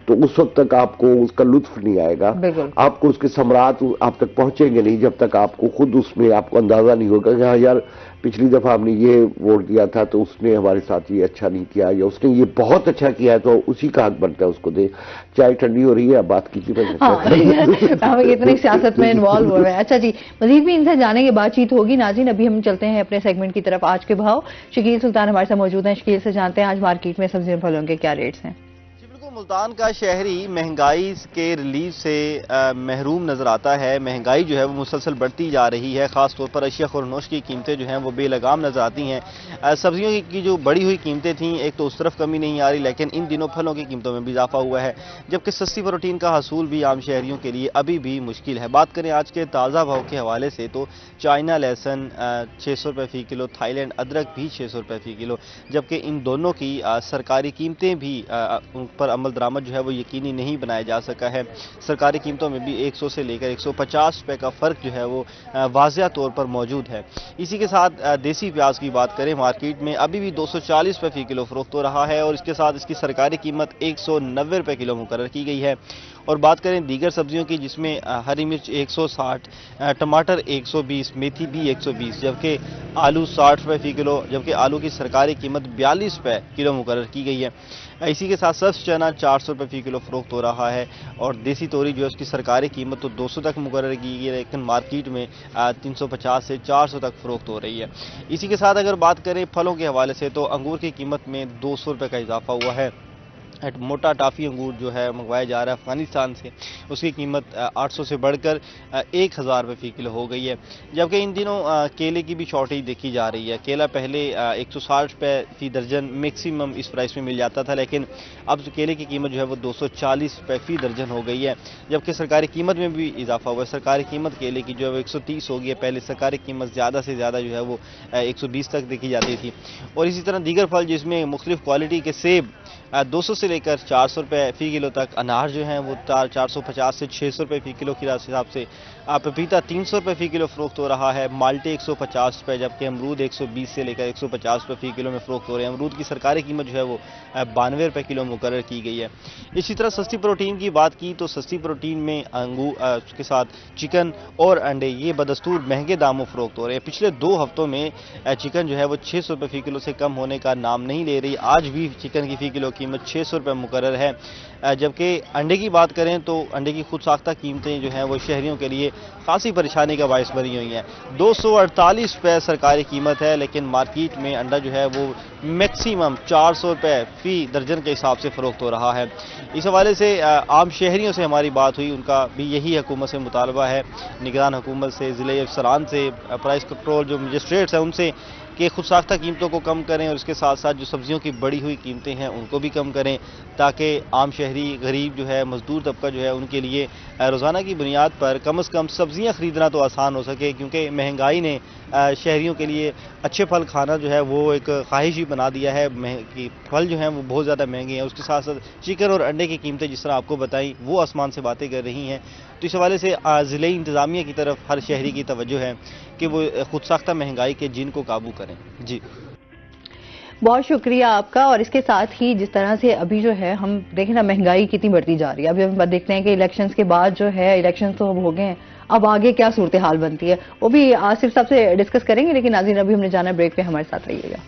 تو اس وقت تک آپ کو اس کا لطف نہیں آئے گا, آپ کو اس کے ثمرات آپ تک پہنچیں گے نہیں, جب تک آپ کو خود اس میں آپ کو اندازہ نہیں ہوگا کہ ہاں یار پچھلی دفعہ ہم نے یہ ووٹ دیا تھا تو اس نے ہمارے ساتھ یہ اچھا نہیں کیا, یا اس نے یہ بہت اچھا کیا ہے تو اسی کا حق بنتا ہے اس کو دے. چائے ٹھنڈی ہو رہی ہے, اب بات کیجیے. ہم اتنی سیاست میں انوالو ہو رہے ہیں. اچھا جی, مزید بھی ان سے جانے کی بات چیت ہوگی. ناظرین ابھی ہم چلتے ہیں اپنے سیگمنٹ کی طرف. آج کے بھاؤ, شکیل سلطان ہمارے ساتھ موجود ہیں. شکیل سے جانتے ہیں آج مارکیٹ میں سبزیوں پھلوں کے کیا ریٹس ہیں. ملتان کا شہری مہنگائی کے ریلیف سے محروم نظر آتا ہے. مہنگائی جو ہے وہ مسلسل بڑھتی جا رہی ہے, خاص طور پر اشیاء خورنوش کی قیمتیں جو ہیں وہ بے لگام نظر آتی ہیں. سبزیوں کی جو بڑی ہوئی قیمتیں تھیں ایک تو اس طرف کمی نہیں آ رہی, لیکن ان دنوں پھلوں کی قیمتوں میں بھی اضافہ ہوا ہے, جبکہ سستی پروٹین کا حصول بھی عام شہریوں کے لیے ابھی بھی مشکل ہے. بات کریں آج کے تازہ بھاؤ کے حوالے سے تو چائنا لہسن 600 روپے فی کلو, تھائی لینڈ ادرک بھی 600 روپے فی کلو, جبکہ ان دونوں کی سرکاری قیمتیں بھی ان پر عمل درآمد جو ہے وہ یقینی نہیں بنایا جا سکا ہے. سرکاری قیمتوں میں بھی 100 سے لے کر 150 روپے کا فرق جو ہے وہ واضح طور پر موجود ہے. اسی کے ساتھ دیسی پیاز کی بات کریں, مارکیٹ میں ابھی بھی 240 روپے فی کلو فروخت ہو رہا ہے, اور اس کے ساتھ اس کی سرکاری قیمت 190 روپے کلو مقرر کی گئی ہے. اور بات کریں دیگر سبزیوں کی, جس میں ہری مرچ 160, ٹماٹر 120, میتھی بھی 120, جبکہ آلو 60 روپے فی کلو, جبکہ آلو کی سرکاری قیمت 42 روپے کلو مقرر کی گئی ہے. اسی کے ساتھ سبز چنا 400 روپے فی کلو فروخت ہو رہا ہے, اور دیسی توری جو ہے اس کی سرکاری قیمت تو 200 تک مقرر کی گئی ہے, لیکن مارکیٹ میں 350 سے 400 تک فروخت ہو رہی ہے. اسی کے ساتھ اگر بات کریں پھلوں کے حوالے سے تو انگور کی قیمت میں 200 روپے کا اضافہ ہوا ہے. موٹا ٹافی انگور جو ہے منگوایا جا رہا ہے افغانستان سے, اس کی قیمت 800 سے بڑھ کر 1000 روپے فی کلو ہو گئی ہے. جبکہ ان دنوں کیلے کی بھی شارٹیج دیکھی جا رہی ہے. کیلا پہلے 160 روپے فی درجن میکسیمم اس پرائس میں مل جاتا تھا, لیکن اب کیلے کی قیمت جو ہے وہ 240 روپے فی درجن ہو گئی ہے, جبکہ سرکاری قیمت میں بھی اضافہ ہوا ہے. سرکاری قیمت کیلے کی جو ہے وہ 130 ہو گئی ہے, پہلے سرکاری قیمت زیادہ سے زیادہ جو ہے وہ 120 تک دیکھی جاتی تھی. اور اسی طرح دیگر پھل جس میں مختلف کوالٹی کے سیب 200 سے سے لے کر 400 روپے فی کلو تک. انار جو ہیں وہ 450 سے 600 روپے فی کلو کے حساب سے. پپیتا 300 روپے فی کلو فروخت ہو رہا ہے. مالٹے 150 روپے, جبکہ امرود 120 سے لے کر 150 روپے فی کلو میں فروخت ہو رہے ہیں. امرود کی سرکاری قیمت جو ہے وہ 92 روپے کلو مقرر کی گئی ہے. اسی طرح سستی پروٹین کی بات کی تو سستی پروٹین میں اس کے ساتھ چکن اور انڈے یہ بدستور مہنگے داموں فروخت ہو رہے ہیں. پچھلے 2 ہفتوں میں چکن جو ہے وہ 600 روپے فی کلو سے کم ہونے کا نام نہیں لے رہی. آج بھی چکن کی فی کلو قیمت 600 روپے مقرر ہے. جبکہ انڈے کی بات کریں تو انڈے کی خود ساختہ قیمتیں جو ہیں وہ شہریوں کے لیے خاصی پریشانی کا باعث بنی ہوئی ہیں. 248 روپے سرکاری قیمت ہے, لیکن مارکیٹ میں انڈا جو ہے وہ میکسیمم 400 روپے فی درجن کے حساب سے فروخت ہو رہا ہے. اس حوالے سے عام شہریوں سے ہماری بات ہوئی, ان کا بھی یہی حکومت سے مطالبہ ہے, نگران حکومت سے, ضلع افسران سے, پرائس کنٹرول جو مجسٹریٹس ہیں ان سے, کہ خود ساختہ قیمتوں کو کم کریں اور اس کے ساتھ ساتھ جو سبزیوں کی بڑھی ہوئی قیمتیں ہیں ان کو بھی کم کریں, تاکہ عام شہری, غریب جو ہے, مزدور طبقہ جو ہے, ان کے لیے روزانہ کی بنیاد پر کم از کم سبزیاں خریدنا تو آسان ہو سکے. کیونکہ مہنگائی نے شہریوں کے لیے اچھے پھل کھانا جو ہے وہ ایک خواہش ہی بنا دیا ہے. کہ پھل جو ہیں وہ بہت زیادہ مہنگے ہیں. اس کے ساتھ ساتھ چکن اور انڈے کی قیمتیں جس طرح آپ کو بتائیں وہ آسمان سے باتیں کر رہی ہیں. تو اس حوالے سے ضلعی انتظامیہ کی طرف ہر شہری کی توجہ ہے کہ وہ خود ساختہ مہنگائی کے جن کو قابو کریں. جی بہت شکریہ آپ کا. اور اس کے ساتھ ہی جس طرح سے ابھی جو ہے ہم دیکھیں نا مہنگائی کتنی بڑھتی جا رہی ہے. ابھی ہم دیکھتے ہیں کہ الیکشنز کے بعد جو ہے, الیکشنز تو اب ہو گئے ہیں, اب آگے کیا صورتحال بنتی ہے وہ بھی آصف صاحب سے ڈسکس کریں گے. لیکن ناظرین ابھی ہم نے جانا بریک پہ, ہمارے ساتھ رہیے گا.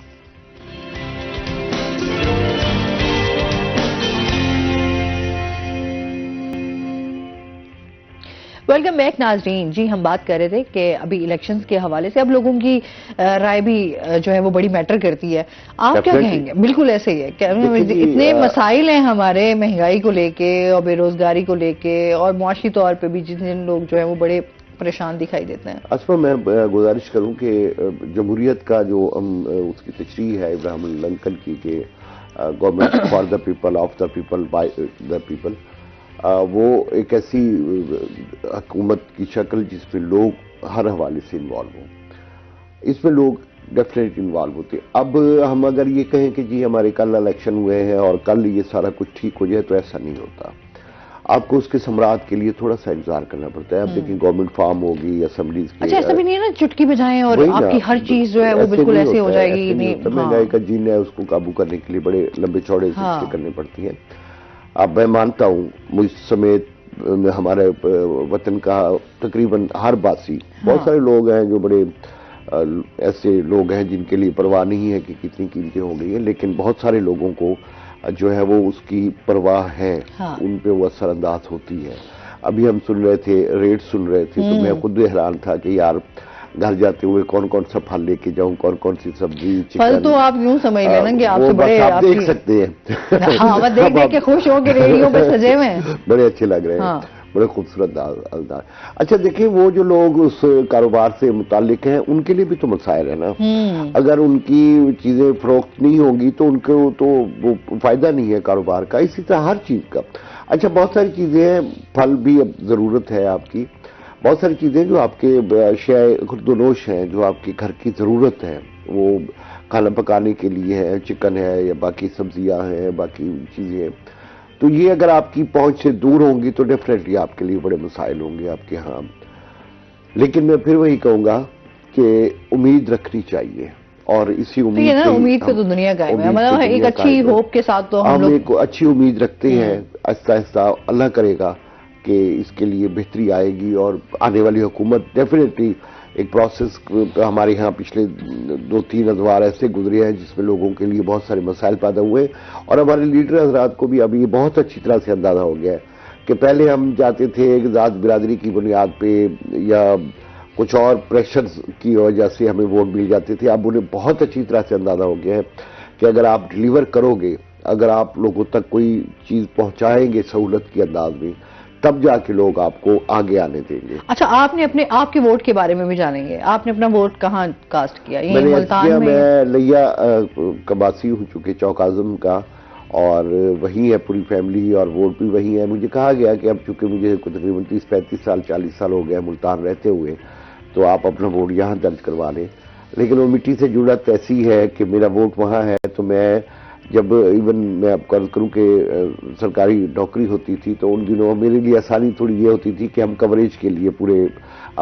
ویلکم بیک ناظرین. جی ہم بات کر رہے تھے کہ ابھی الیکشنز کے حوالے سے اب لوگوں کی رائے بھی جو ہے وہ بڑی میٹر کرتی ہے. آپ کیا کہیں گے؟ بالکل ایسے ہی ہے کہ اتنے مسائل ہیں ہمارے, مہنگائی کو لے کے اور بے روزگاری کو لے کے, اور معاشی طور پہ بھی جن لوگ جو ہے وہ بڑے پریشان دکھائی دیتے ہیں. اصل میں گزارش کروں کہ جمہوریت کا جو اس کی تشریح ہے ابراہیم لنکن کی, کہ government for the people, of the people, by the people, وہ ایک ایسی حکومت کی شکل جس میں لوگ ہر حوالے سے انوالو ہوں. اس میں لوگ ڈیفینیٹلی انوالو ہوتے ہیں. اب ہم اگر یہ کہیں کہ جی ہمارے کل الیکشن ہوئے ہیں اور کل یہ سارا کچھ ٹھیک ہو جائے, تو ایسا نہیں ہوتا. آپ کو اس کے ثمرات کے لیے تھوڑا سا انتظار کرنا پڑتا ہے. اب دیکھیں گورنمنٹ فارم ہوگی, اسمبلیز کی, اچھا ایسا بھی نہیں ہے نا چٹکی بجائیں اور آپ کی ہر چیز جو ہے وہ بالکل ایسے ہو جائے گی. مہنگائی کا جین ہے, اس کو قابو کرنے کے لیے بڑے لمبے چوڑے سلسلے کرنے پڑتی ہیں. اب میں مانتا ہوں مجھ سمیت ہمارے وطن کا تقریباً ہر باسی, بہت سارے لوگ ہیں جو بڑے ایسے لوگ ہیں جن کے لیے پرواہ نہیں ہے کہ کتنی قیمتیں ہو گئی ہیں, لیکن بہت سارے لوگوں کو جو ہے وہ اس کی پرواہ ہے, ان پہ وہ اثر انداز ہوتی ہے. ابھی ہم سن رہے تھے, ریٹ سن رہے تھے, تو میں خود حیران تھا کہ یار گھر جاتے ہوئے کون کون سا پھل لے کے جاؤں, کون کون سی سبزی, پھل تو آپ یوں سمجھ لینا کہ آپ سے بڑے آپ دیکھ سکتے ہیں. ہاں دیکھ دیکھ کے خوش ہو کے ریڑیوں پہ سجے ہوئے ہیں, بڑے اچھے لگ رہے ہیں, بڑے خوبصورت انداز. اچھا دیکھیں, وہ جو لوگ اس کاروبار سے متعلق ہیں ان کے لیے بھی تو مسائل ہے نا. اگر ان کی چیزیں فروخت نہیں ہوں گی تو ان کو تو وہ فائدہ نہیں ہے کاروبار کا. اسی طرح ہر چیز کا. اچھا بہت ساری چیزیں ہیں, پھل بھی اب ضرورت ہے آپ کی, بہت ساری چیزیں جو آپ کے اشیاء خردونوش ہیں, جو آپ کے گھر کی ضرورت ہے, وہ کھانا پکانے کے لیے ہے, چکن ہے یا باقی سبزیاں ہیں, باقی چیزیں ہیں. تو یہ اگر آپ کی پہنچ سے دور ہوں گی تو ڈیفینیٹلی آپ کے لیے بڑے مسائل ہوں گے آپ کے ہاں. لیکن میں پھر وہی کہوں گا کہ امید رکھنی چاہیے, اور اسی امید پہ تو دنیا قائم ہے. مطلب ایک اچھی ہوپ کے ساتھ تو ہم ایک اچھی امید رکھتے ہیں. آہستہ آہستہ اللہ کرے گا کہ اس کے لیے بہتری آئے گی, اور آنے والی حکومت ڈیفینیٹلی ایک پروسیس. ہمارے ہاں پچھلے 2-3 ادوار ایسے گزرے ہیں جس میں لوگوں کے لیے بہت سارے مسائل پیدا ہوئے, اور ہمارے لیڈر حضرات کو بھی اب یہ بہت اچھی طرح سے اندازہ ہو گیا ہے کہ پہلے ہم جاتے تھے ایک ذات برادری کی بنیاد پہ یا کچھ اور پریشرز کی وجہ سے ہمیں ووٹ مل جاتے تھے. اب انہیں بہت اچھی طرح سے اندازہ ہو گیا ہے کہ اگر آپ ڈیلیور کرو گے, اگر آپ لوگوں تک کوئی چیز پہنچائیں گے سہولت کے انداز میں, تب جا کے لوگ آپ کو آگے آنے دیں گے. اچھا آپ کے ووٹ کے بارے میں بھی جانیں گے. آپ نے اپنا ووٹ کہاں کاسٹ کیا؟ میں نے کیا, میں لیا کباسی ہوں چونکہ چوک اعظم کا, اور وہی ہے پوری فیملی, اور ووٹ بھی وہی ہے. مجھے کہا گیا کہ اب چونکہ مجھے تقریباً 30-35 سال 40 سال ہو گئے ملتان رہتے ہوئے, تو آپ اپنا ووٹ یہاں درج کروا لیں. لیکن وہ مٹی سے جڑت ایسی ہے کہ میرا ووٹ وہاں ہے, تو میں جب ایون میں آپ کو عرض کروں کہ سرکاری نوکری ہوتی تھی تو ان دنوں میرے لیے آسانی تھوڑی یہ ہوتی تھی کہ ہم کوریج کے لیے پورے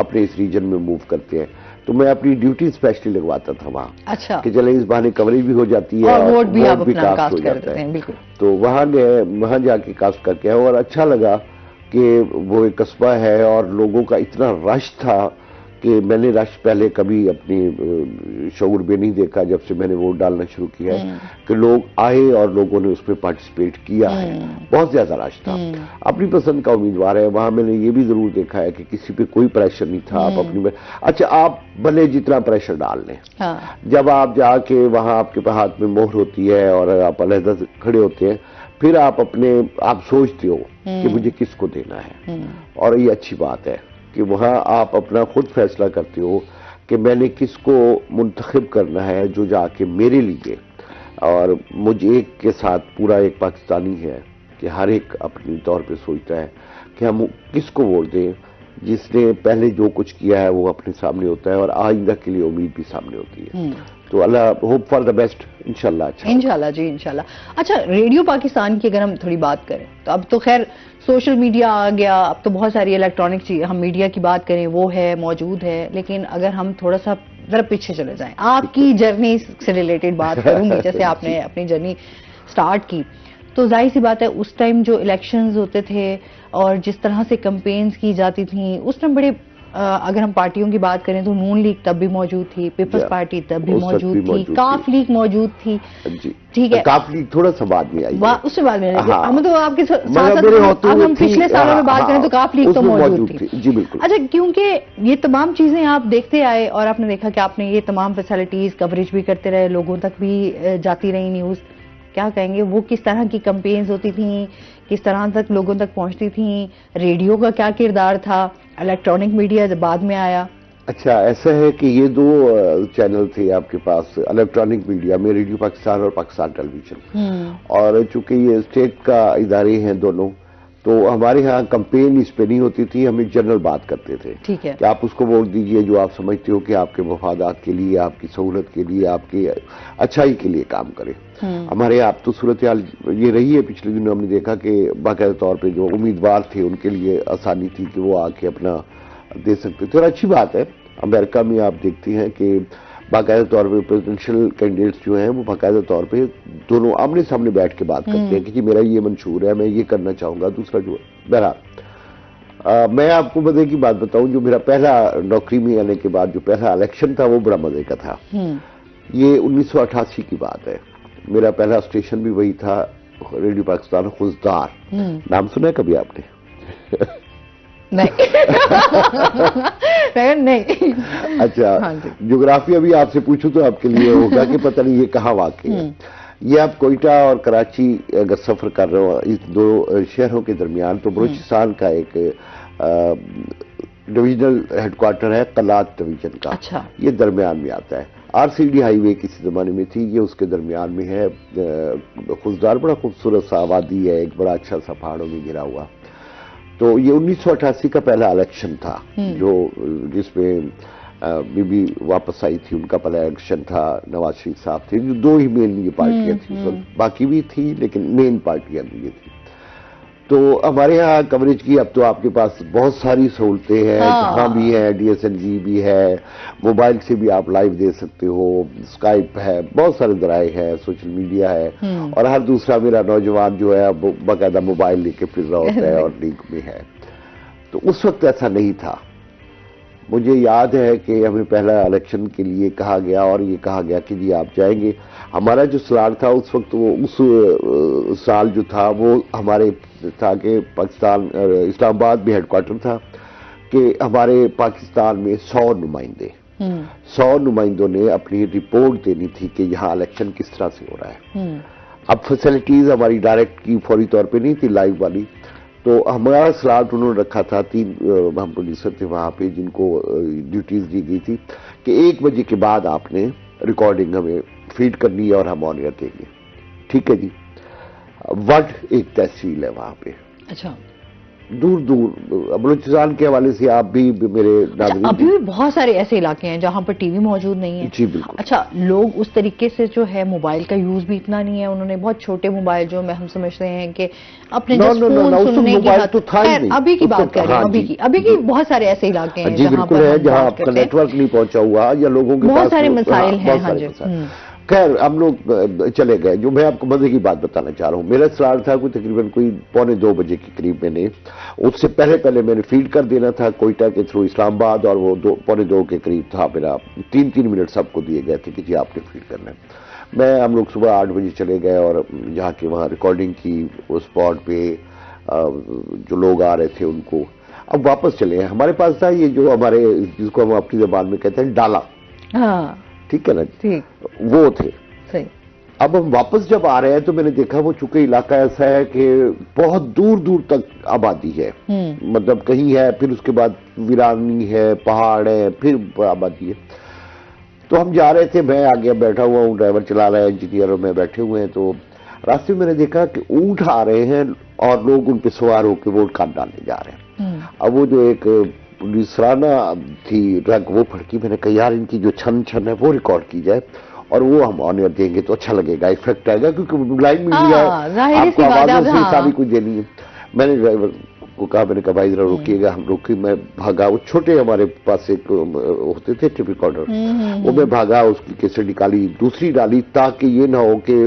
اپنے اس ریجن میں موو کرتے ہیں، تو میں اپنی ڈیوٹی اسپیشلی لگواتا تھا وہاں، اچھا کہ چلے اس بہانے کوریج بھی ہو جاتی ہے اور ووٹ بھی کاسٹ ہو جاتا ہے، بالکل. تو وہاں جا کے کاسٹ کر کے اور اچھا لگا کہ وہ ایک قصبہ ہے اور لوگوں کا اتنا رش تھا کہ میں نے رش پہلے کبھی اپنی شعور میں نہیں دیکھا جب سے میں نے ووٹ ڈالنا شروع کیا ہے، کہ لوگ آئے اور لوگوں نے اس میں پارٹیسپیٹ کیا ہے، بہت زیادہ رش تھا. اپنی پسند کا امیدوار ہے، وہاں میں نے یہ بھی ضرور دیکھا ہے کہ کسی پہ کوئی پریشر نہیں تھا. آپ اپنی اچھا آپ بھلے جتنا پریشر ڈال لیں، جب آپ جا کے وہاں آپ کے ہاتھ میں مہر ہوتی ہے اور آپ علیحدہ کھڑے ہوتے ہیں، پھر آپ سوچتے ہو کہ مجھے کس کو دینا ہے. اور یہ اچھی بات ہے کہ وہاں آپ اپنا خود فیصلہ کرتے ہو کہ میں نے کس کو منتخب کرنا ہے جو جا کے میرے لیے، اور مجھے ایک کے ساتھ پورا ایک پاکستانی ہے کہ ہر ایک اپنی طور پہ سوچتا ہے کہ ہم کس کو ووٹ دیں جس نے پہلے جو کچھ کیا ہے وہ اپنے سامنے ہوتا ہے اور آئندہ کے لیے امید بھی سامنے ہوتی ہے. تو اللہ ہوپ فار دا بیسٹ انشاءاللہ. اچھا انشاءاللہ جی انشاءاللہ. اچھا ریڈیو پاکستان کی اگر ہم تھوڑی بات کریں تو اب تو خیر سوشل میڈیا آ گیا، اب تو بہت ساری الیکٹرانک چیز، ہم میڈیا کی بات کریں وہ ہے موجود ہے، لیکن اگر ہم تھوڑا سا ذرا پیچھے چلے جائیں، آپ کی جرنی سے ریلیٹڈ بات کروں گی، جیسے آپ نے اپنی جرنی سٹارٹ کی تو ظاہر سی بات ہے اس ٹائم جو الیکشنز ہوتے تھے اور جس طرح سے کمپینز کی جاتی تھیں اس ٹائم بڑے، اگر ہم پارٹیوں کی بات کریں تو نون لیگ تب بھی موجود تھی، پیپلز پارٹی تب بھی موجود تھی، کاف لیگ موجود تھی، ٹھیک ہے کاف لیگ تھوڑا سا بعد میں آئی، اس سے بعد میں ہم تو آپ کے ساتھ اب ہم پچھلے سالوں میں بات کریں تو کاف لیگ تو موجود تھی. جی بالکل. اچھا کیونکہ یہ تمام چیزیں آپ دیکھتے آئے اور آپ نے دیکھا کہ آپ نے یہ تمام فیسلٹیز کوریج بھی کرتے رہے، لوگوں تک بھی جاتی رہی نیوز، کیا کہیں گے وہ کس طرح کی کمپینز ہوتی تھیں، کس طرح تک لوگوں تک پہنچتی تھیں، ریڈیو کا کیا کردار تھا، الیکٹرانک میڈیا جب بعد میں آیا؟ اچھا ایسا ہے کہ یہ دو چینل تھے آپ کے پاس الیکٹرانک میڈیا میں، ریڈیو پاکستان اور پاکستان ٹیلی ویژن، اور چونکہ یہ اسٹیٹ کا ادارے ہیں دونوں تو ہمارے ہاں کمپین اس پہ نہیں ہوتی تھی، ہم ایک جنرل بات کرتے تھے کہ آپ اس کو ووٹ دیجئے جو آپ سمجھتے ہو کہ آپ کے مفادات کے لیے، آپ کی سہولت کے لیے، آپ کی اچھائی کے لیے کام کرے. ہمارے آپ تو صورتحال یہ رہی ہے پچھلے دنوں، ہم نے دیکھا کہ باقاعدہ طور پہ جو امیدوار تھے ان کے لیے آسانی تھی کہ وہ آ کے اپنا دے سکتے تھے، اور اچھی بات ہے. امریکہ میں آپ دیکھتے ہیں کہ باقاعدہ طور پہ پریزیڈنشل کینڈیڈیٹس جو ہیں وہ باقاعدہ طور پہ دونوں آمنے سامنے بیٹھ کے بات کرتے ہیں کہ جی میرا یہ منشور ہے، میں یہ کرنا چاہوں گا، دوسرا جو ہے. بہرحال میں آپ کو مزے کی بات بتاؤں، جو میرا پہلا نوکری میں آنے کے بعد جو پہلا الیکشن تھا وہ بڑا مزے کا تھا. یہ 1988 کی بات ہے. میرا پہلا اسٹیشن بھی وہی تھا، ریڈیو پاکستان خوزدار. نام سنا ہے کبھی آپ نے؟ نہیں. اچھا جغرافیہ بھی آپ سے پوچھوں تو آپ کے لیے ہوگا کہ پتہ نہیں یہ کہاں واقع ہے. یہ آپ کوئٹہ اور کراچی اگر سفر کر رہے ہو اس دو شہروں کے درمیان، تو بلوچستان کا ایک ڈویژنل ہیڈ کوارٹر ہے قلات ڈویژن کا، یہ درمیان میں آتا ہے. آر سی ڈی ہائی وے کسی زمانے میں تھی، یہ اس کے درمیان میں ہے. خوزدار بڑا خوبصورت سا آبادی ہے، ایک بڑا اچھا سا پہاڑوں میں گھرا ہوا. تو یہ 1988 کا پہلا الیکشن تھا جس میں بی بی واپس آئی تھی. ان کا پہلا الیکشن تھا، نواز شریف صاحب تھے، جو دو ہی مین یہ پارٹیاں تھیں، باقی بھی تھی لیکن مین پارٹیاں یہ تھی. تو ہمارے ہاں کوریج کی اب تو آپ کے پاس بہت ساری سہولتیں ہیں، جہاں بھی ہے، ڈی ایس ایل جی بھی ہے، موبائل سے بھی آپ لائیو دے سکتے ہو، اسکائپ ہے، بہت سارے ذرائع ہے، سوشل میڈیا ہے، اور ہر دوسرا میرا نوجوان جو ہے باقاعدہ موبائل لے کے پھر رہا ہوتا ہے اور لنک میں ہے. تو اس وقت ایسا نہیں تھا. مجھے یاد ہے کہ ہمیں پہلا الیکشن کے لیے کہا گیا اور یہ کہا گیا کہ جی آپ جائیں گے. ہمارا جو سلار تھا اس وقت، وہ اس سال جو تھا وہ ہمارے تھا کہ پاکستان اسلام آباد میں ہیڈ کوارٹر تھا کہ ہمارے پاکستان میں 100 نمائندے، 100 نمائندوں نے اپنی رپورٹ دینی تھی کہ یہاں الیکشن کس طرح سے ہو رہا ہے. اب فیسلٹیز ہماری ڈائریکٹ کی فوری طور پہ نہیں تھی، لائیو والی. تو ہمارا سلاٹ انہوں نے رکھا تھا، 3 ہم پروڈیوسر تھے وہاں پہ جن کو ڈیوٹیز دی گئی تھی کہ 1 بجے کے بعد آپ نے ریکارڈنگ ہمیں فیڈ کرنی ہے اور ہم آن ایئر دیں گے. ٹھیک ہے جی. وڈ ایک تحصیل ہے وہاں پہ. اچھا. دور دور بلوچستان کے حوالے سے آپ بھی میرے ناظرین، ابھی بھی بہت سارے ایسے علاقے ہیں جہاں پر ٹی وی موجود نہیں ہے. جی بالکل. اچھا، لوگ اس طریقے سے جو ہے موبائل کا یوز بھی اتنا نہیں ہے، انہوں نے بہت چھوٹے موبائل جو ہم سمجھتے ہیں کہ اپنے فون سننے کی ابھی کی بات کر رہے ہیں، ابھی کی بہت سارے ایسے علاقے ہیں جی بالکل ہے جہاں آپ کا نیٹ ورک نہیں پہنچا ہوا یا لوگوں کے بہت سارے مسائل ہیں. خیر ہم لوگ چلے گئے. جو میں آپ کو مزے کی بات بتانا چاہ رہا ہوں، میرا اسرار تھا تقریباً کوئی 1:45 بجے کے قریب میں نے، اس سے پہلے میں نے فیڈ کر دینا تھا کوئٹہ کے تھرو اسلام آباد، اور وہ 1:45 کے قریب تھا میرا. 3 منٹ سب کو دیے گئے تھے کہ جی آپ نے فیڈ کرنا ہے. ہم لوگ صبح 8 بجے چلے گئے اور جا کے وہاں ریکارڈنگ کی. اس اسپاٹ پہ جو لوگ آ رہے تھے ان کو اب واپس چلے ہیں. ہمارے پاس تھا یہ جو ہمارے جس کو ہم اپنی زبان میں کہتے ہیں ڈالا، ٹھیک ہے نا، وہ تھے. اب ہم واپس جب آ رہے ہیں تو میں نے دیکھا وہ چونکہ علاقہ ایسا ہے کہ بہت دور دور تک آبادی ہے، مطلب کہیں ہے پھر اس کے بعد ویرانی ہے، پہاڑ ہے، پھر آبادی ہے. تو ہم جا رہے تھے، میں آگے بیٹھا ہوا ہوں، ڈرائیور چلا رہا ہے، انجینئر اور میں بیٹھے ہوئے ہیں. تو راستے میں نے دیکھا کہ اونٹ آ رہے ہیں اور لوگ ان پہ سوار ہو کے ووٹ کارڈ ڈالنے جا رہے ہیں. اب وہ جو ایک پولیسرانہ تھی رنگ وہ پھڑکی، میں نے کہا یار ان کی جو چھن ہے وہ ریکارڈ کی جائے اور وہ ہم آنر دیں گے تو اچھا لگے گا، ایفیکٹ آئے گا، کیونکہ لائن میڈیا ہے، آپ کو آوازوں سے ساری کچھ دینی ہے. میں نے ڈرائیور کو کہا، میں نے کہا بھائی ذرا روکیے گا. ہم روکے، میں بھاگا. وہ چھوٹے ہمارے پاس ایک ہوتے تھے ٹیپ ریکارڈر، وہ میں بھاگا، اس کی کیسٹ نکالی، دوسری ڈالی تاکہ یہ نہ ہو کہ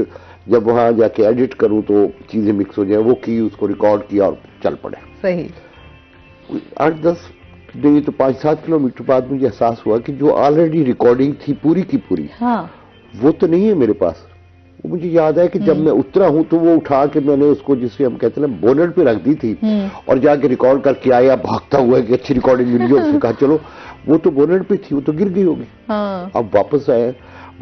جب وہاں جا کے ایڈٹ کروں تو چیزیں مکس ہو جائیں. وہ کی، اس کو ریکارڈ کیا اور چل پڑے. صحیح 8-10 نہیں تو 5-7 کلومیٹر بعد مجھے احساس ہوا کہ جو آلریڈی ریکارڈنگ تھی پوری کی پوری وہ تو نہیں ہے میرے پاس. وہ مجھے یاد ہے کہ جب میں اترا ہوں تو وہ اٹھا کے میں نے اس کو جسے ہم کہتے ہیں بونٹ پہ رکھ دی تھی اور جا کے ریکارڈ کر کے آیا بھاگتا ہوا کہ اچھی ریکارڈنگ ملی. اس نے کہا چلو، وہ تو بونٹ پہ تھی، وہ تو گر گئی ہوگی. اب واپس آئے،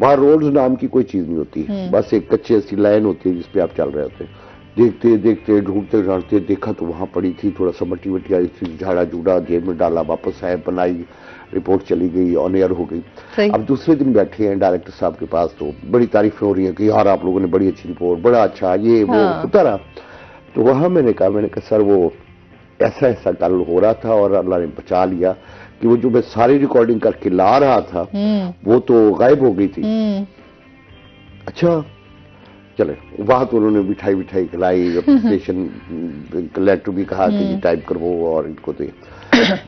وہاں روڈز نام کی کوئی چیز نہیں ہوتی، بس ایک کچے ایسی لائن ہوتی ہے جس پہ آپ چل رہے ہوتے ہیں. دیکھتے دیکھتے ڈھونڈتے ڈھونڈتے دیکھا تو وہاں پڑی تھی، تھوڑا سا مٹی وٹی آئی تھی، جھاڑا جھوڑا جیب میں ڈالا، واپس آئے، بنائی، رپورٹ چلی گئی، آن ایئر ہو گئی. اب دوسرے دن بیٹھے ہیں ڈائریکٹر صاحب کے پاس تو بڑی تعریفیں ہو رہی ہیں کہ یار آپ لوگوں نے بڑی اچھی رپورٹ، بڑا اچھا یہ وہ ہوتا رہا. تو وہاں میں نے کہا سر وہ ایسا کل ہو رہا تھا اور اللہ نے بچا لیا کہ وہ جو میں ساری ریکارڈنگ کر کے لا رہا تھا وہ تو غائب ہو گئی تھی. اچھا چلے، وہاں تو انہوں نے بٹھائی کھلائی، اسٹیشن لیٹر بھی کہا کہ ٹائپ کرو اور ان کو دے.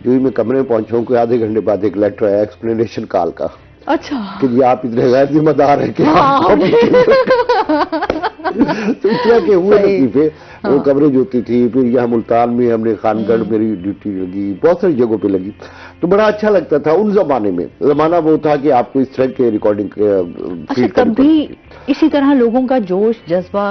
جو ہی میں کمرے میں پہنچا ہوں کوئی آدھے گھنٹے بعد ایک لیٹر آیا ایکسپلینیشن کال کا. اچھا کہ جی آپ اتنے غیر ذمہ دار ہیں کہ تو اس طرح کے ہوئے لطیفے. وہ کوریج ہوتی تھی. پھر یہاں ملتان میں ہم نے خان گڑھ میری ڈیوٹی لگی، بہت ساری جگہوں پہ لگی، تو بڑا اچھا لگتا تھا. ان زمانے میں زمانہ وہ تھا کہ آپ کو اس طرح کے ریکارڈنگ فیڈ کرنی پڑتی تھی. اسی طرح لوگوں کا جوش جذبہ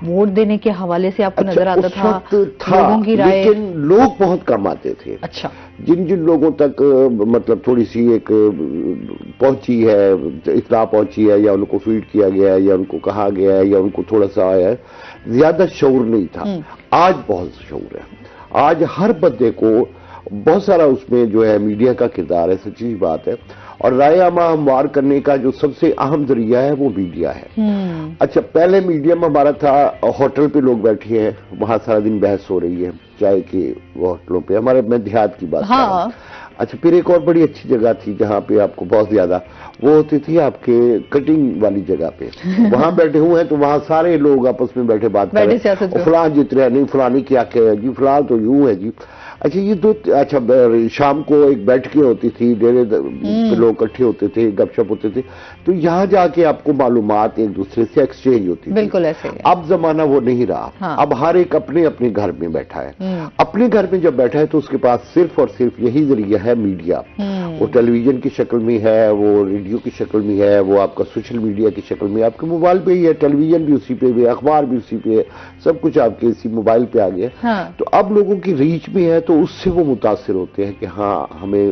ووٹ دینے کے حوالے سے آپ کو نظر آتا تھا؟ لوگوں کی رائے، لیکن لوگ بہت کم آتے تھے. اچھا جن لوگوں تک مطلب تھوڑی سی ایک پہنچی ہے، اطلاع پہنچی ہے، یا ان کو فیڈ کیا گیا ہے، یا ان کو کہا گیا ہے، یا ان کو تھوڑا سا آیا ہے، زیادہ شعور نہیں تھا. آج بہت شعور ہے. آج ہر بندے کو بہت سارا اس میں جو ہے میڈیا کا کردار ہے، سچی بات ہے. اور رائے عامہ ہموار کرنے کا جو سب سے اہم ذریعہ ہے وہ میڈیا ہے. اچھا پہلے میڈیم ہمارا تھا، ہوٹل پہ لوگ بیٹھے ہیں، وہاں سارا دن بحث ہو رہی ہے چائے کے ہوٹلوں پہ. ہمارے میں دیہات کی بات کر رہا ہوں. اچھا پھر ایک اور بڑی اچھی جگہ تھی جہاں پہ آپ کو بہت زیادہ وہ ہوتی تھی آپ کے کٹنگ والی جگہ پہ. وہاں بیٹھے ہوئے ہیں تو وہاں سارے لوگ آپس میں بیٹھے بات کر رہے ہیں، فلاں جیت رہے ہیں، نہیں فلانی کیا ہے جی، فلاں تو یوں ہے جی. اچھا یہ دو اچھا شام کو ایک بیٹھ کے ہوتی تھی، ڈیرے لوگ اکٹھے ہوتے تھے، گپ شپ ہوتے تھے، تو یہاں جا کے آپ کو معلومات ایک دوسرے سے ایکسچینج ہوتی تھی. بالکل ایسے. اب زمانہ وہ نہیں رہا. اب ہر ایک اپنے اپنے گھر میں بیٹھا ہے. اپنے گھر میں جب بیٹھا ہے تو اس کے پاس صرف اور صرف یہی ذریعہ ہے میڈیا. وہ ٹیلی ویژن کی شکل میں ہے، وہ ریڈیو کی شکل میں ہے، وہ آپ کا سوشل میڈیا کی شکل میں، آپ کے موبائل پہ ہی ہے. ٹیلی ویژن بھی اسی پہ ہے، اخبار بھی اسی پہ ہے، سب کچھ آپ کے اسی موبائل پہ آ گیا. تو اب لوگوں کی ریچ میں ہے تو اس سے وہ متاثر ہوتے ہیں کہ ہاں ہمیں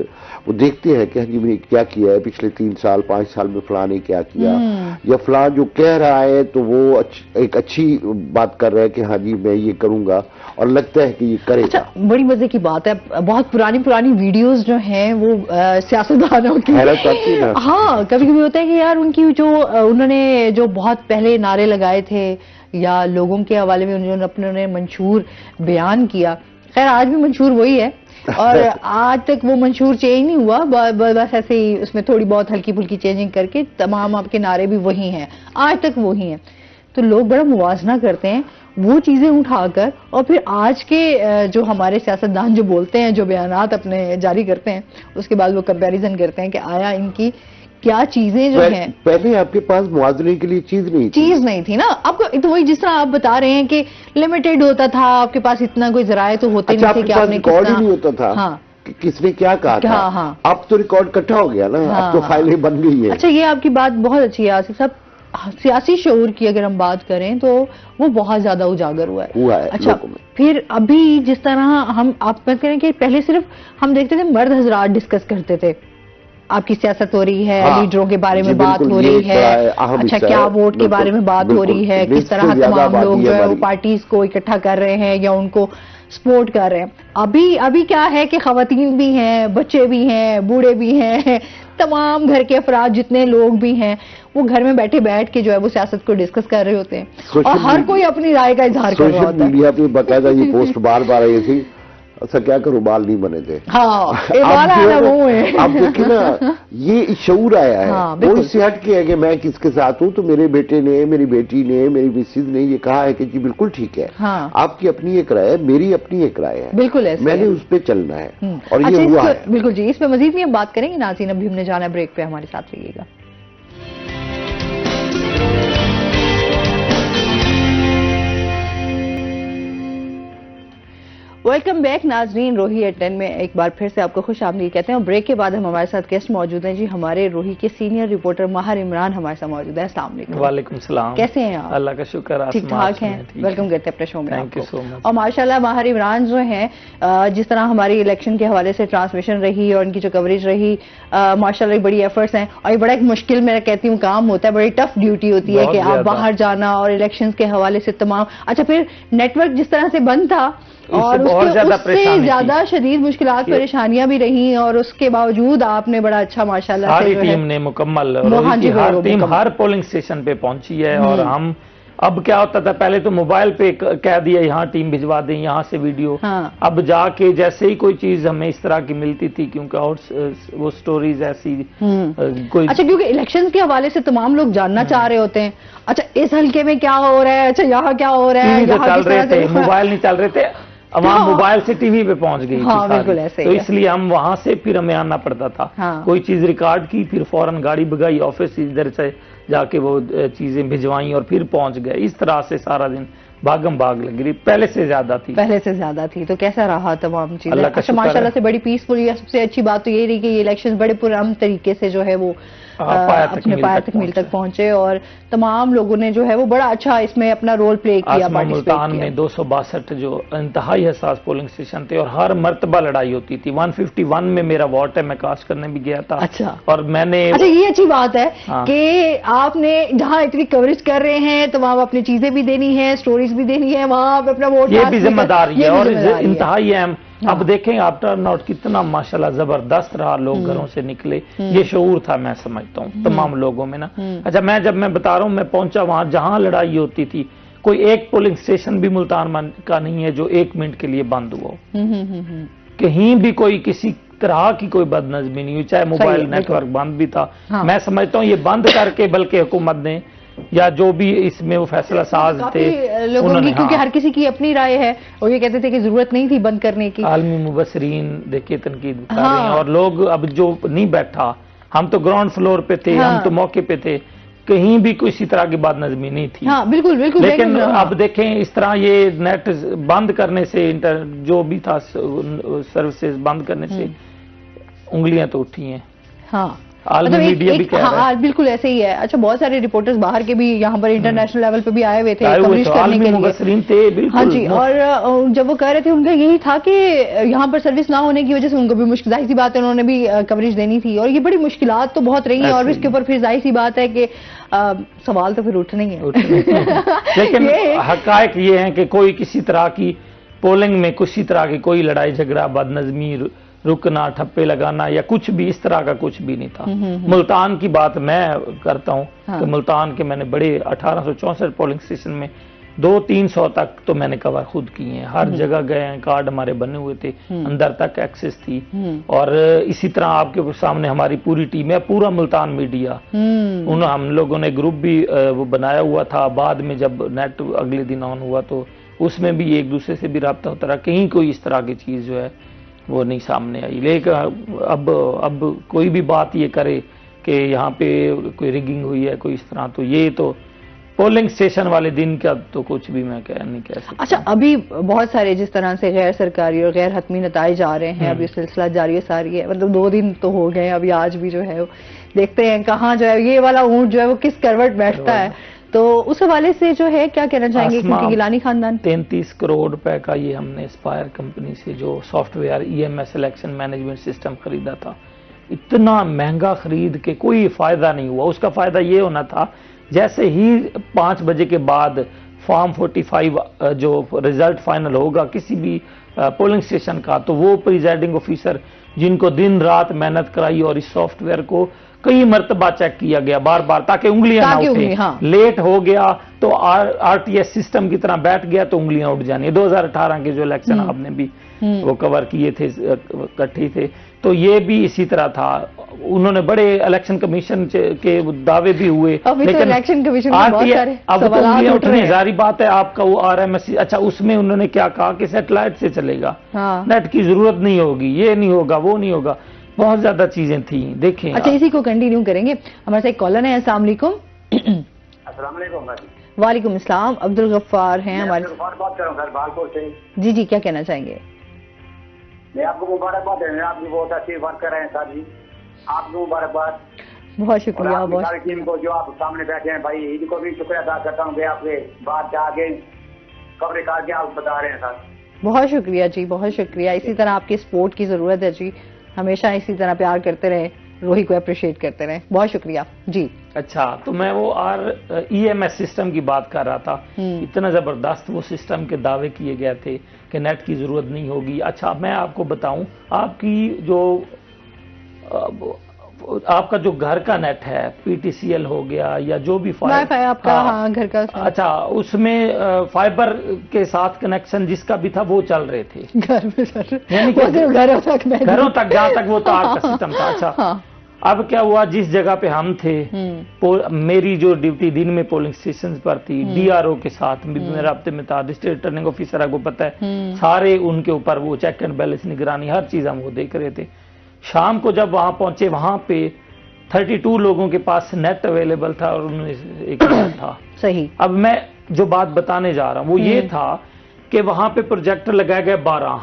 وہ دیکھتے ہیں کہ ہاں جی میں نے کیا کیا ہے پچھلے 3 سال 5 سال میں فلاں نے کیا کیا، یا فلاں جو کہہ رہا ہے تو وہ ایک اچھی بات کر رہا ہے کہ ہاں جی میں یہ کروں گا اور لگتا ہے کہ یہ کرے گا. بڑی مزے کی بات ہے، بہت پرانی ویڈیوز جو ہیں وہ سیاستدانوں کی، ہاں کبھی کبھی ہوتا ہے کہ یار ان کی جو انہوں نے جو بہت پہلے نعرے لگائے تھے یا لوگوں کے حوالے میں انہوں نے اپنے منشور بیان کیا، خیر آج بھی منشور وہی ہے اور آج تک وہ منشور چینج نہیں ہوا, بس ایسے ہی اس میں تھوڑی بہت ہلکی پھلکی چینجنگ کر کے تمام آپ کے نعرے بھی وہی ہیں, آج تک وہی ہیں. تو لوگ بڑا موازنہ کرتے ہیں وہ چیزیں اٹھا کر, اور پھر آج کے جو ہمارے سیاستدان جو بولتے ہیں, جو بیانات اپنے جاری کرتے ہیں, اس کے بعد وہ کمپیریزن کرتے ہیں کہ آیا ان کی کیا چیزیں جو ہیں. پہلے آپ کے پاس موازنے کے لیے چیز نہیں تھی نا آپ کو. تو وہی جس طرح آپ بتا رہے ہیں کہ لمیٹڈ ہوتا تھا, آپ کے پاس اتنا کوئی ذرائع تو ہوتے نہیں تھے کہ آپ نے ریکارڈ ہی نہیں ہوتا تھا. ہاں, کس نے کیا کہا تھا, اب تو ریکارڈ اکٹھا ہو گیا نا, اب تو فائلیں بن گئی ہیں. اچھا, یہ آپ کی بات بہت اچھی ہے آصف صاحب. سیاسی شعور کی اگر ہم بات کریں تو وہ بہت زیادہ اجاگر ہوا ہے. اچھا, پھر ابھی جس طرح ہم آپ بات کریں کہ پہلے صرف ہم دیکھتے تھے مرد حضرات ڈسکس کرتے تھے, آپ کی سیاست ہو رہی ہے, لیڈروں کے بارے میں بات ہو رہی ہے, اچھا کیا ووٹ کے بارے میں بات ہو رہی ہے, کس طرح تمام لوگ جو ہے وہ پارٹیز کو اکٹھا کر رہے ہیں یا ان کو سپورٹ کر رہے ہیں. ابھی کیا ہے کہ خواتین بھی ہیں, بچے بھی ہیں, بوڑھے بھی ہیں, تمام گھر کے افراد جتنے لوگ بھی ہیں وہ گھر میں بیٹھ کے جو ہے وہ سیاست کو ڈسکس کر رہے ہوتے ہیں, اور ہر کوئی اپنی رائے کا اظہار کر رہا ہوتا ہے. سوشل میڈیا پہ باقاعدہ یہ پوسٹ بار بار آئی تھی, اچھا کیا کروں بال نہیں بنے تھے. اب دیکھیں نا یہ شعور آیا ہے, وہ اس سے ہٹ کے ہے کہ میں کس کے ساتھ ہوں. تو میرے بیٹے نے, میری بیٹی نے, میری مسز نے یہ کہا ہے کہ جی بالکل ٹھیک ہے, آپ کی اپنی ایک رائے ہے, میری اپنی ایک رائے ہے, بالکل میں نے اس پہ چلنا ہے, اور یہ ہوا ہے. بالکل جی, اس پہ مزید بھی ہم بات کریں گے ناظرین. ابھی ہم نے جانا ہے بریک پہ, ہمارے ساتھ رہیے گا. ویلکم بیک ناظرین, روہی ایٹ 10 میں ایک بار پھر سے آپ کو خوش آمدید کہتے ہیں. اور بریک کے بعد ہمارے ساتھ گیسٹ موجود ہیں جی, ہمارے روہی کے سینئر رپورٹر ماہر عمران ہمارے ساتھ موجود ہے. السلام علیکم. وعلیکم السلام. کیسے ہیں آپ؟ اللہ کا شکر, ٹھیک ٹھاک ہیں. ویلکم کرتے ہیں اپنے شو میں. تھینک یو سو مچ. اور ماشاءاللہ ماہر عمران جو ہیں, جس طرح ہماری الیکشن کے حوالے سے ٹرانسمیشن رہی اور ان کی جو کوریج رہی, ماشاءاللہ بڑی ایفرٹس ہیں, اور یہ بڑا ایک مشکل میں کہتی ہوں کام ہوتا ہے, بڑی ٹف ڈیوٹی ہوتی ہے کہ آپ باہر جانا اور الیکشنز کے حوالے سے تمام. اچھا, پھر نیٹ ورک جس طرح سے بند تھا اور اس سے زیادہ شدید مشکلات پریشانیاں بھی رہیں, اور اس کے باوجود آپ نے بڑا اچھا ماشاءاللہ سے ساری ٹیم نے مکمل, ہر ٹیم ہر پولنگ اسٹیشن پہ پہنچی ہے. اور ہم اب کیا ہوتا تھا, پہلے تو موبائل پہ کہہ دیا یہاں ٹیم بھجوا دیں, یہاں سے ویڈیو, اب جا کے جیسے ہی کوئی چیز ہمیں اس طرح کی ملتی تھی, کیونکہ اور وہ سٹوریز ایسی کوئی. اچھا, کیونکہ الیکشنز کے حوالے سے تمام لوگ جاننا چاہ رہے ہوتے ہیں, اچھا اس حلقے میں کیا ہو رہا ہے, اچھا یہاں کیا ہو رہا ہے, چل رہے تھے موبائل نہیں چل رہے تھے, عوام موبائل سے ٹی وی پہ پہنچ گئی تھی, تو اس لیے ہم وہاں سے پھر ہمیں آنا پڑتا تھا. کوئی چیز ریکارڈ کی, پھر فوراً گاڑی بگائی, آفس ادھر سے جا کے وہ چیزیں بھجوائیں اور پھر پہنچ گئے. اس طرح سے سارا دن بھاگم بھاگ لگ رہی, پہلے سے زیادہ تھی. تو کیسا رہا تمام چیزیں؟ اچھا, ماشاءاللہ سے بڑی پیسفل. یا سب سے اچھی بات تو یہ رہی کہ یہ الیکشن بڑے پرامن طریقے سے جو ہے وہ اپنے پایہ تکمیل تک پہنچے, اور تمام لوگوں نے جو ہے وہ بڑا اچھا اس میں اپنا رول پلے کیا. ملتان میں 262 جو انتہائی حساس پولنگ اسٹیشن تھے, اور ہر مرتبہ لڑائی ہوتی تھی. 151 میں میرا ووٹ ہے, میں کاسٹ کرنے بھی گیا تھا. اچھا, اور میں نے, اچھا یہ اچھی بات ہے کہ آپ نے جہاں اتنی کوریج کر رہے ہیں تو وہاں اپنی چیزیں بھی دینی ہے, سٹوریز بھی دینی ہے, وہاں آپ اپنا ووٹ, یہ بھی ذمہ داری ہے اور انتہائی اہم. اب دیکھیں آپ ٹرن آؤٹ کتنا ماشاءاللہ زبردست رہا, لوگ گھروں سے نکلے, یہ شعور تھا میں سمجھتا ہوں تمام لوگوں میں نا. اچھا, جب میں بتا رہا ہوں, میں پہنچا وہاں جہاں لڑائی ہوتی تھی, کوئی ایک پولنگ اسٹیشن بھی ملتان کا نہیں ہے جو 1 منٹ کے لیے بند ہوا ہو. کہیں بھی کوئی کسی طرح کی کوئی بد نظمی نہیں ہوئی, چاہے موبائل نیٹ ورک بند بھی تھا. میں سمجھتا ہوں یہ بند کر کے بلکہ حکومت نے یا جو بھی اس میں وہ فیصلہ ساز تھے لوگوں کی, کیونکہ ہر کسی کی اپنی رائے ہے, اور یہ کہتے تھے کہ ضرورت نہیں تھی بند کرنے کی. عالمی مبصرین دیکھیں تنقید کر رہے ہیں, اور لوگ اب جو نہیں بیٹھا, ہم تو گراؤنڈ فلور پہ تھے, ہم تو موقع پہ تھے, کہیں بھی کسی طرح کی بات نظمی نہیں تھی. بالکل. لیکن اب دیکھیں اس طرح یہ نیٹ بند کرنے سے, جو بھی تھا سروسز بند کرنے سے انگلیاں تو اٹھی ہیں. عالمی میڈیا بھی کہہ رہا ہے. بالکل ایسے ہی ہے. اچھا, بہت سارے رپورٹرز باہر کے بھی یہاں پر انٹرنیشنل لیول پہ بھی آئے ہوئے تھے کوریج کرنے کے لیے. ہاں جی, اور جب وہ کہہ رہے تھے ان کا یہی تھا کہ یہاں پر سروس نہ ہونے کی وجہ سے ان کو بھی مشکل, ظاہر سی بات ہے انہوں نے بھی کوریج دینی تھی, اور یہ بڑی مشکلات تو بہت رہی ہیں, اور اس کے اوپر پھر ظاہر سی بات ہے کہ سوال تو پھر اٹھنے ہی ہے. لیکن حقائق یہ ہیں کہ کوئی کسی طرح کی پولنگ میں کسی طرح کی کوئی لڑائی جھگڑا, بد نظمی, رکنا, ٹھپے لگانا یا کچھ بھی اس طرح کا کچھ بھی نہیں تھا. ملتان کی بات میں کرتا ہوں کہ ملتان کے میں نے بڑے 1864 پولنگ اسٹیشن میں 200-300 تک تو میں نے کور خود کیے ہیں, ہر جگہ گئے ہیں, کارڈ ہمارے بنے ہوئے تھے, اندر تک ایکسس تھی. اور اسی طرح آپ کے سامنے ہماری پوری ٹیم ہے, پورا ملتان میڈیا, ہم لوگوں نے گروپ بھی وہ بنایا ہوا تھا. بعد میں جب نیٹ اگلے دن آن ہوا تو اس میں بھی ایک دوسرے سے بھی رابطہ ہوتا رہا, کہیں کوئی اس طرح کی چیز جو ہے وہ نہیں سامنے آئی. لیکن اب کوئی بھی بات یہ کرے کہ یہاں پہ کوئی ریگنگ ہوئی ہے کوئی اس طرح, تو یہ تو پولنگ سٹیشن والے دن کا تو کچھ بھی میں نہیں کہہ سکتا. اچھا, ابھی بہت سارے جس طرح سے غیر سرکاری اور غیر حتمی نتائج آ رہے ہیں, ابھی سلسلہ جاری ہے ساری ہے, مطلب 2 دن تو ہو گئے, ابھی آج بھی جو ہے دیکھتے ہیں کہاں جو ہے یہ والا اونٹ جو ہے وہ کس کروٹ بیٹھتا ہے. تو اس حوالے سے جو ہے کیا کہنا چاہیں گے, کیونکہ گیلانی خاندان 33 کروڑ روپے کا یہ ہم نے اسپائر کمپنی سے جو soft where EMS election management system خریدا تھا, اتنا مہنگا خرید کے کوئی فائدہ نہیں ہوا. اس کا فائدہ یہ ہونا تھا جیسے ہی 5 بجے کے بعد فارم 45 جو ریزلٹ فائنل ہوگا کسی بھی پولنگ سٹیشن کا, تو وہ پریزائڈنگ آفیسر جن کو دن رات محنت کرائی اور اس سافٹ ویئر کو کئی مرتبہ چیک کیا گیا بار بار تاکہ انگلیاں نہ اٹھیں, لیٹ ہو گیا تو RTS سسٹم کی طرح بیٹھ گیا تو انگلیاں اٹھ جانی. 2018 کے جو الیکشن آپ نے بھی وہ کور کیے تھے اکٹھے تھے, تو یہ بھی اسی طرح تھا. انہوں نے بڑے الیکشن کمیشن کے دعوے بھی ہوئے, لیکن اب تو انگلیاں اٹھنے ظاہری بات ہے. آپ کا وہ RMS, اچھا اس میں انہوں نے کیا کہا کہ سیٹلائٹ سے چلے گا, نیٹ کی ضرورت نہیں ہوگی, یہ نہیں ہوگا وہ نہیں ہوگا, بہت زیادہ چیزیں تھیں. دیکھیں اچھا, اسی کو کنٹینیو کریں گے. ہمارے ساتھ کالر ہیں. السلام علیکم. السلام علیکم. وعلیکم السلام. عبدالغفار ہیں ہمارے. بات کر رہا ہوں بالپور سے. جی جی, کیا کہنا چاہیں گے؟ میں آپ کو مبارکباد دیں, آپ بھی بہت اچھی ورک کر رہے ہیں سر جی, آپ کو مبارکباد. بہت شکریہ. بہت ساری ٹیم کو جو آپ سامنے بیٹھے ہیں بھائی, ان کو بھی شکریہ ادا کرتا ہوں کہ آپ کے بات جا کے خبریں کار کے آپ بتا رہے ہیں سر. بہت شکریہ جی, بہت شکریہ. اسی طرح آپ کی سپورٹ کی ضرورت ہے جی, ہمیشہ اسی طرح پیار کرتے رہیں, روہی کو اپریشیٹ کرتے رہیں. بہت شکریہ جی. اچھا, تو میں وہ EMS سسٹم کی بات کر رہا تھا. اتنا زبردست وہ سسٹم کے دعوے کیے گئے تھے کہ نیٹ کی ضرورت نہیں ہوگی. اچھا, میں آپ کو بتاؤں, آپ کی جو آپ کا جو گھر کا نیٹ ہے PTCL ہو گیا یا جو بھی آپ کا گھر کا, اچھا اس میں فائبر کے ساتھ کنیکشن جس کا بھی تھا وہ چل رہے تھے گھروں تک جہاں تک وہ تار کا سسٹم تھا. اچھا, اب کیا ہوا, جس جگہ پہ ہم تھے, میری جو ڈیوٹی دن میں پولنگ سٹیشن پر تھی, DRO کے ساتھ میں رابطے میں تھا, ڈسٹرکٹ ریٹرننگ آفیسر آپ کو پتہ ہے, سارے ان کے اوپر وہ چیک اینڈ بیلنس نگرانی ہر چیز ہم وہ دیکھ رہے تھے. شام کو جب وہاں پہنچے, وہاں پہ 32 لوگوں کے پاس نیٹ اویلیبل تھا اور انہوں نے ایک نیٹ تھا. صحیح. اب میں جو بات بتانے جا رہا ہوں وہ یہ تھا کہ وہاں پہ پروجیکٹر لگائے گئے 12,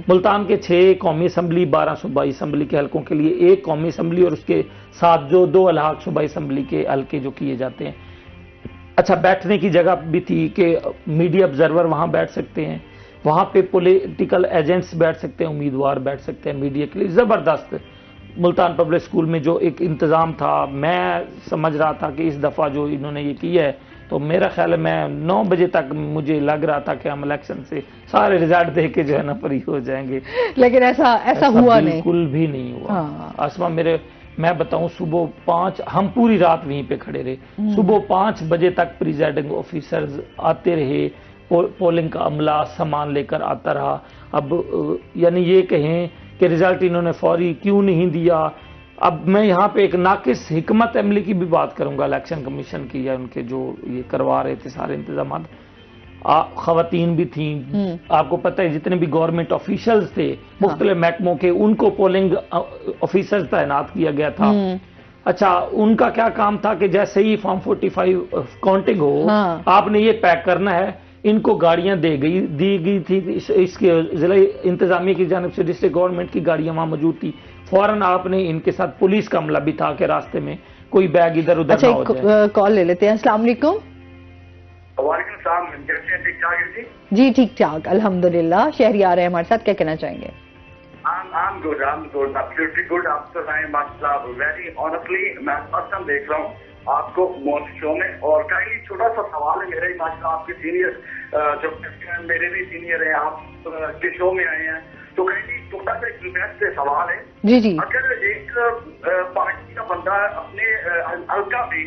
ملتان کے 6 قومی اسمبلی, 12 صوبائی اسمبلی کے حلقوں کے لیے 1 قومی اسمبلی اور اس کے ساتھ جو 2 الحاق صوبائی اسمبلی کے حلقے جو کیے جاتے ہیں. اچھا, بیٹھنے کی جگہ بھی تھی کہ میڈیا آبزرور وہاں بیٹھ سکتے ہیں, وہاں پہ پولیٹیکل ایجنٹس بیٹھ سکتے ہیں, امیدوار بیٹھ سکتے ہیں میڈیا کے لیے. زبردست ملتان پبلک اسکول میں جو ایک انتظام تھا, میں سمجھ رہا تھا کہ اس دفعہ جو انہوں نے یہ کیا ہے تو میرا خیال ہے میں 9 بجے تک مجھے لگ رہا تھا کہ ہم الیکشن سے سارے ریزلٹ دیکھ کے جو ہے نا فری ہو جائیں گے, لیکن ایسا ہوا نہیں, بالکل بھی نہیں ہوا. آسما میں بتاؤں, صبح 5 ہم پوری رات وہیں پہ کھڑے رہے, صبح 5 بجے تک پریزائڈنگ آفیسرز آتے رہے, پولنگ کا عملہ سامان لے کر آتا رہا. اب یعنی یہ کہیں کہ ریزلٹ انہوں نے فوری کیوں نہیں دیا. اب میں یہاں پہ ایک ناقص حکمت عملی کی بھی بات کروں گا الیکشن کمیشن کی, یا ان کے جو یہ کروا رہے تھے سارے انتظامات. خواتین بھی تھیں, آپ کو پتہ ہے جتنے بھی گورنمنٹ آفیشلز تھے مختلف محکموں کے, ان کو پولنگ آفیسرز تعینات کیا گیا تھا. اچھا, ان کا کیا کام تھا کہ جیسے ہی فارم 45 کاؤنٹنگ ہو آپ نے یہ پیک کرنا ہے. ان کو گاڑیاں دی گئی تھی, اس کے ضلع انتظامیہ کی جانب سے ڈسٹرکٹ گورنمنٹ کی گاڑیاں وہاں موجود تھی. فوراً آپ نے ان کے ساتھ پولیس کا عملہ بھی تھا کہ راستے میں کوئی بیگ ادھر ادھر نہ ہو جائے. کال لے لیتے ہیں. السلام علیکم. وعلیکم السلام. ٹھیک ٹھاک جی, ٹھیک ٹھاک الحمدللہ. شہری آ رہے ہیں ہمارے ساتھ, کیا کہنا چاہیں گے؟ I'm good, absolutely good. آپ تو ہیں ماشاء اللہ, ویری آنیسٹلی میں فرسٹ ٹائم دیکھ رہا ہوں آپ کو موسٹ شو میں. اور کہیں چھوٹا سا سوال ہے میرا ہی, ماشاء اللہ آپ کے سینئر جو میرے بھی سینئر ہیں, آپ کے شو میں آئے ہیں, تو کہیں چھوٹا سا ایک ریکویسٹ سوال ہے. جی جی. اگر ایک پارٹی کا بندہ اپنے حلقہ بھی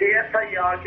ASI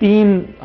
3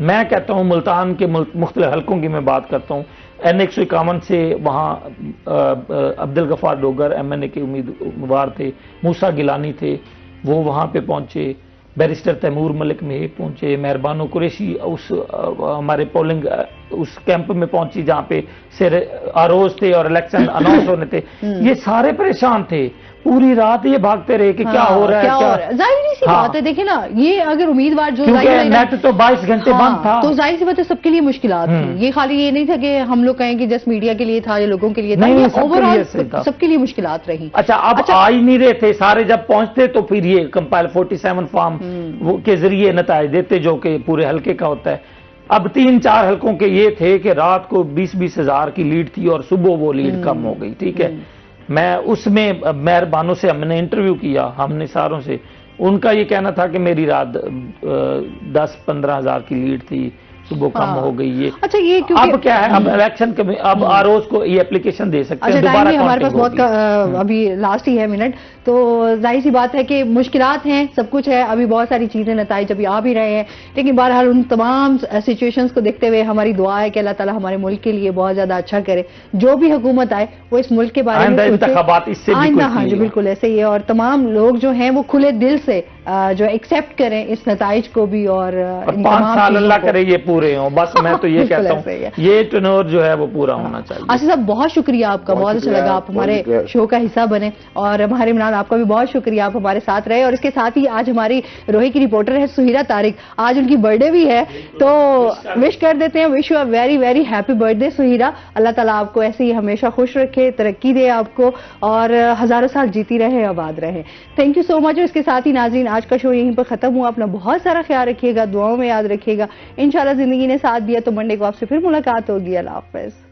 میں کہتا ہوں ملتان کے مختلف حلقوں کی میں بات کرتا ہوں، N151 سے وہاں عبدالغفار ڈوگر MNA کے امیدوار تھے، موسیٰ گیلانی تھے، وہ وہاں پہ پہنچے، بیرسٹر تیمور ملک میں پہنچے، مہربانو قریشی اس ہمارے پولنگ اس کیمپ میں پہنچی جہاں پہ آروز تھے اور الیکشن اناؤنس ہونے تھے، یہ سارے پریشان تھے، پوری رات یہ بھاگتے رہے کہ کیا ہو رہا ہے، ظاہری سی بات ہے. دیکھیں نا، یہ اگر امیدوار جو نیٹ تو 22 گھنٹے بند تھا تو ظاہر سی بات ہے سب کے لیے مشکلات تھی. یہ خالی یہ نہیں تھا کہ ہم لوگ کہیں کہ جس میڈیا کے لیے تھا یا لوگوں کے لیے تھا، اوور آل سب کے لیے مشکلات رہی. اچھا اب آ ہی نہیں رہے تھے سارے، جب پہنچتے تو پھر یہ کمپائل 47 فارم کے ذریعے نتائج دیتے جو کہ پورے حلقے کا ہوتا ہے. اب 3-4 حلقوں کے یہ تھے کہ رات کو 20-20 ہزار کی لیڈ تھی اور صبح وہ لیڈ کم ہو گئی. ٹھیک ہے، میں اس میں مہربانوں سے ہم نے انٹرویو کیا، ہم نے ساروں سے، ان کا یہ کہنا تھا کہ میری رات 10-15 ہزار کی لیڈ تھی، صبح کم ہو گئی. یہ اچھا یہ اب کیا ہے، اب الیکشن اب آروز کو یہ اپلیکیشن دے سکتے ہیں دوبارہ. ہمارے پاس بہت ابھی لاسٹ ہی ہے منٹ، تو ظاہر سی بات ہے کہ مشکلات ہیں، سب کچھ ہے، ابھی بہت ساری چیزیں نتائج ابھی آ بھی رہے ہیں، لیکن بہرحال ان تمام سچویشنز کو دیکھتے ہوئے ہماری دعا ہے کہ اللہ تعالیٰ ہمارے ملک کے لیے بہت زیادہ اچھا کرے. جو بھی حکومت آئے وہ اس ملک کے بارے میں انتخابات اس سے ہاں جی بالکل ایسے ہی ہے، اور تمام لوگ جو ہیں وہ کھلے دل سے جو ایکسیپٹ کریں اس نتائج کو بھی، اور 5 سال اللہ کرے یہ پورے ہوں. بس میں تو یہ کہتا ہوں یہ ٹنور جو ہے وہ پورا ہونا چاہیے. آصف صاحب بہت شکریہ آپ کا، بہت اچھا لگا آپ ہمارے شو کا حصہ بنے، اور ہمارے عمران آپ کا بھی بہت شکریہ، آپ ہمارے ساتھ رہے. اور اس کے ساتھ ہی آج ہماری روہی کی رپورٹر ہے سہیرہ طارق، آج ان کی برتھ ڈے بھی ہے، تو وش کر دیتے ہیں، wish you a very very happy birthday Sahira. اللہ تعالیٰ آپ کو ایسے ہی ہمیشہ خوش رکھے، ترقی دے آپ کو، اور ہزاروں سال جیتی رہے، آباد رہے. تھینک یو سو مچ. اور اس کے ساتھ ہی ناظرین آج کا شو یہیں پر ختم ہوا. اپنا بہت سارا خیال رکھیے گا، دعاؤں میں یاد رکھیے گا. انشاءاللہ زندگی نے ساتھ دیا تو منڈے کو آپ سے پھر ملاقات ہوگی. اللہ حافظ.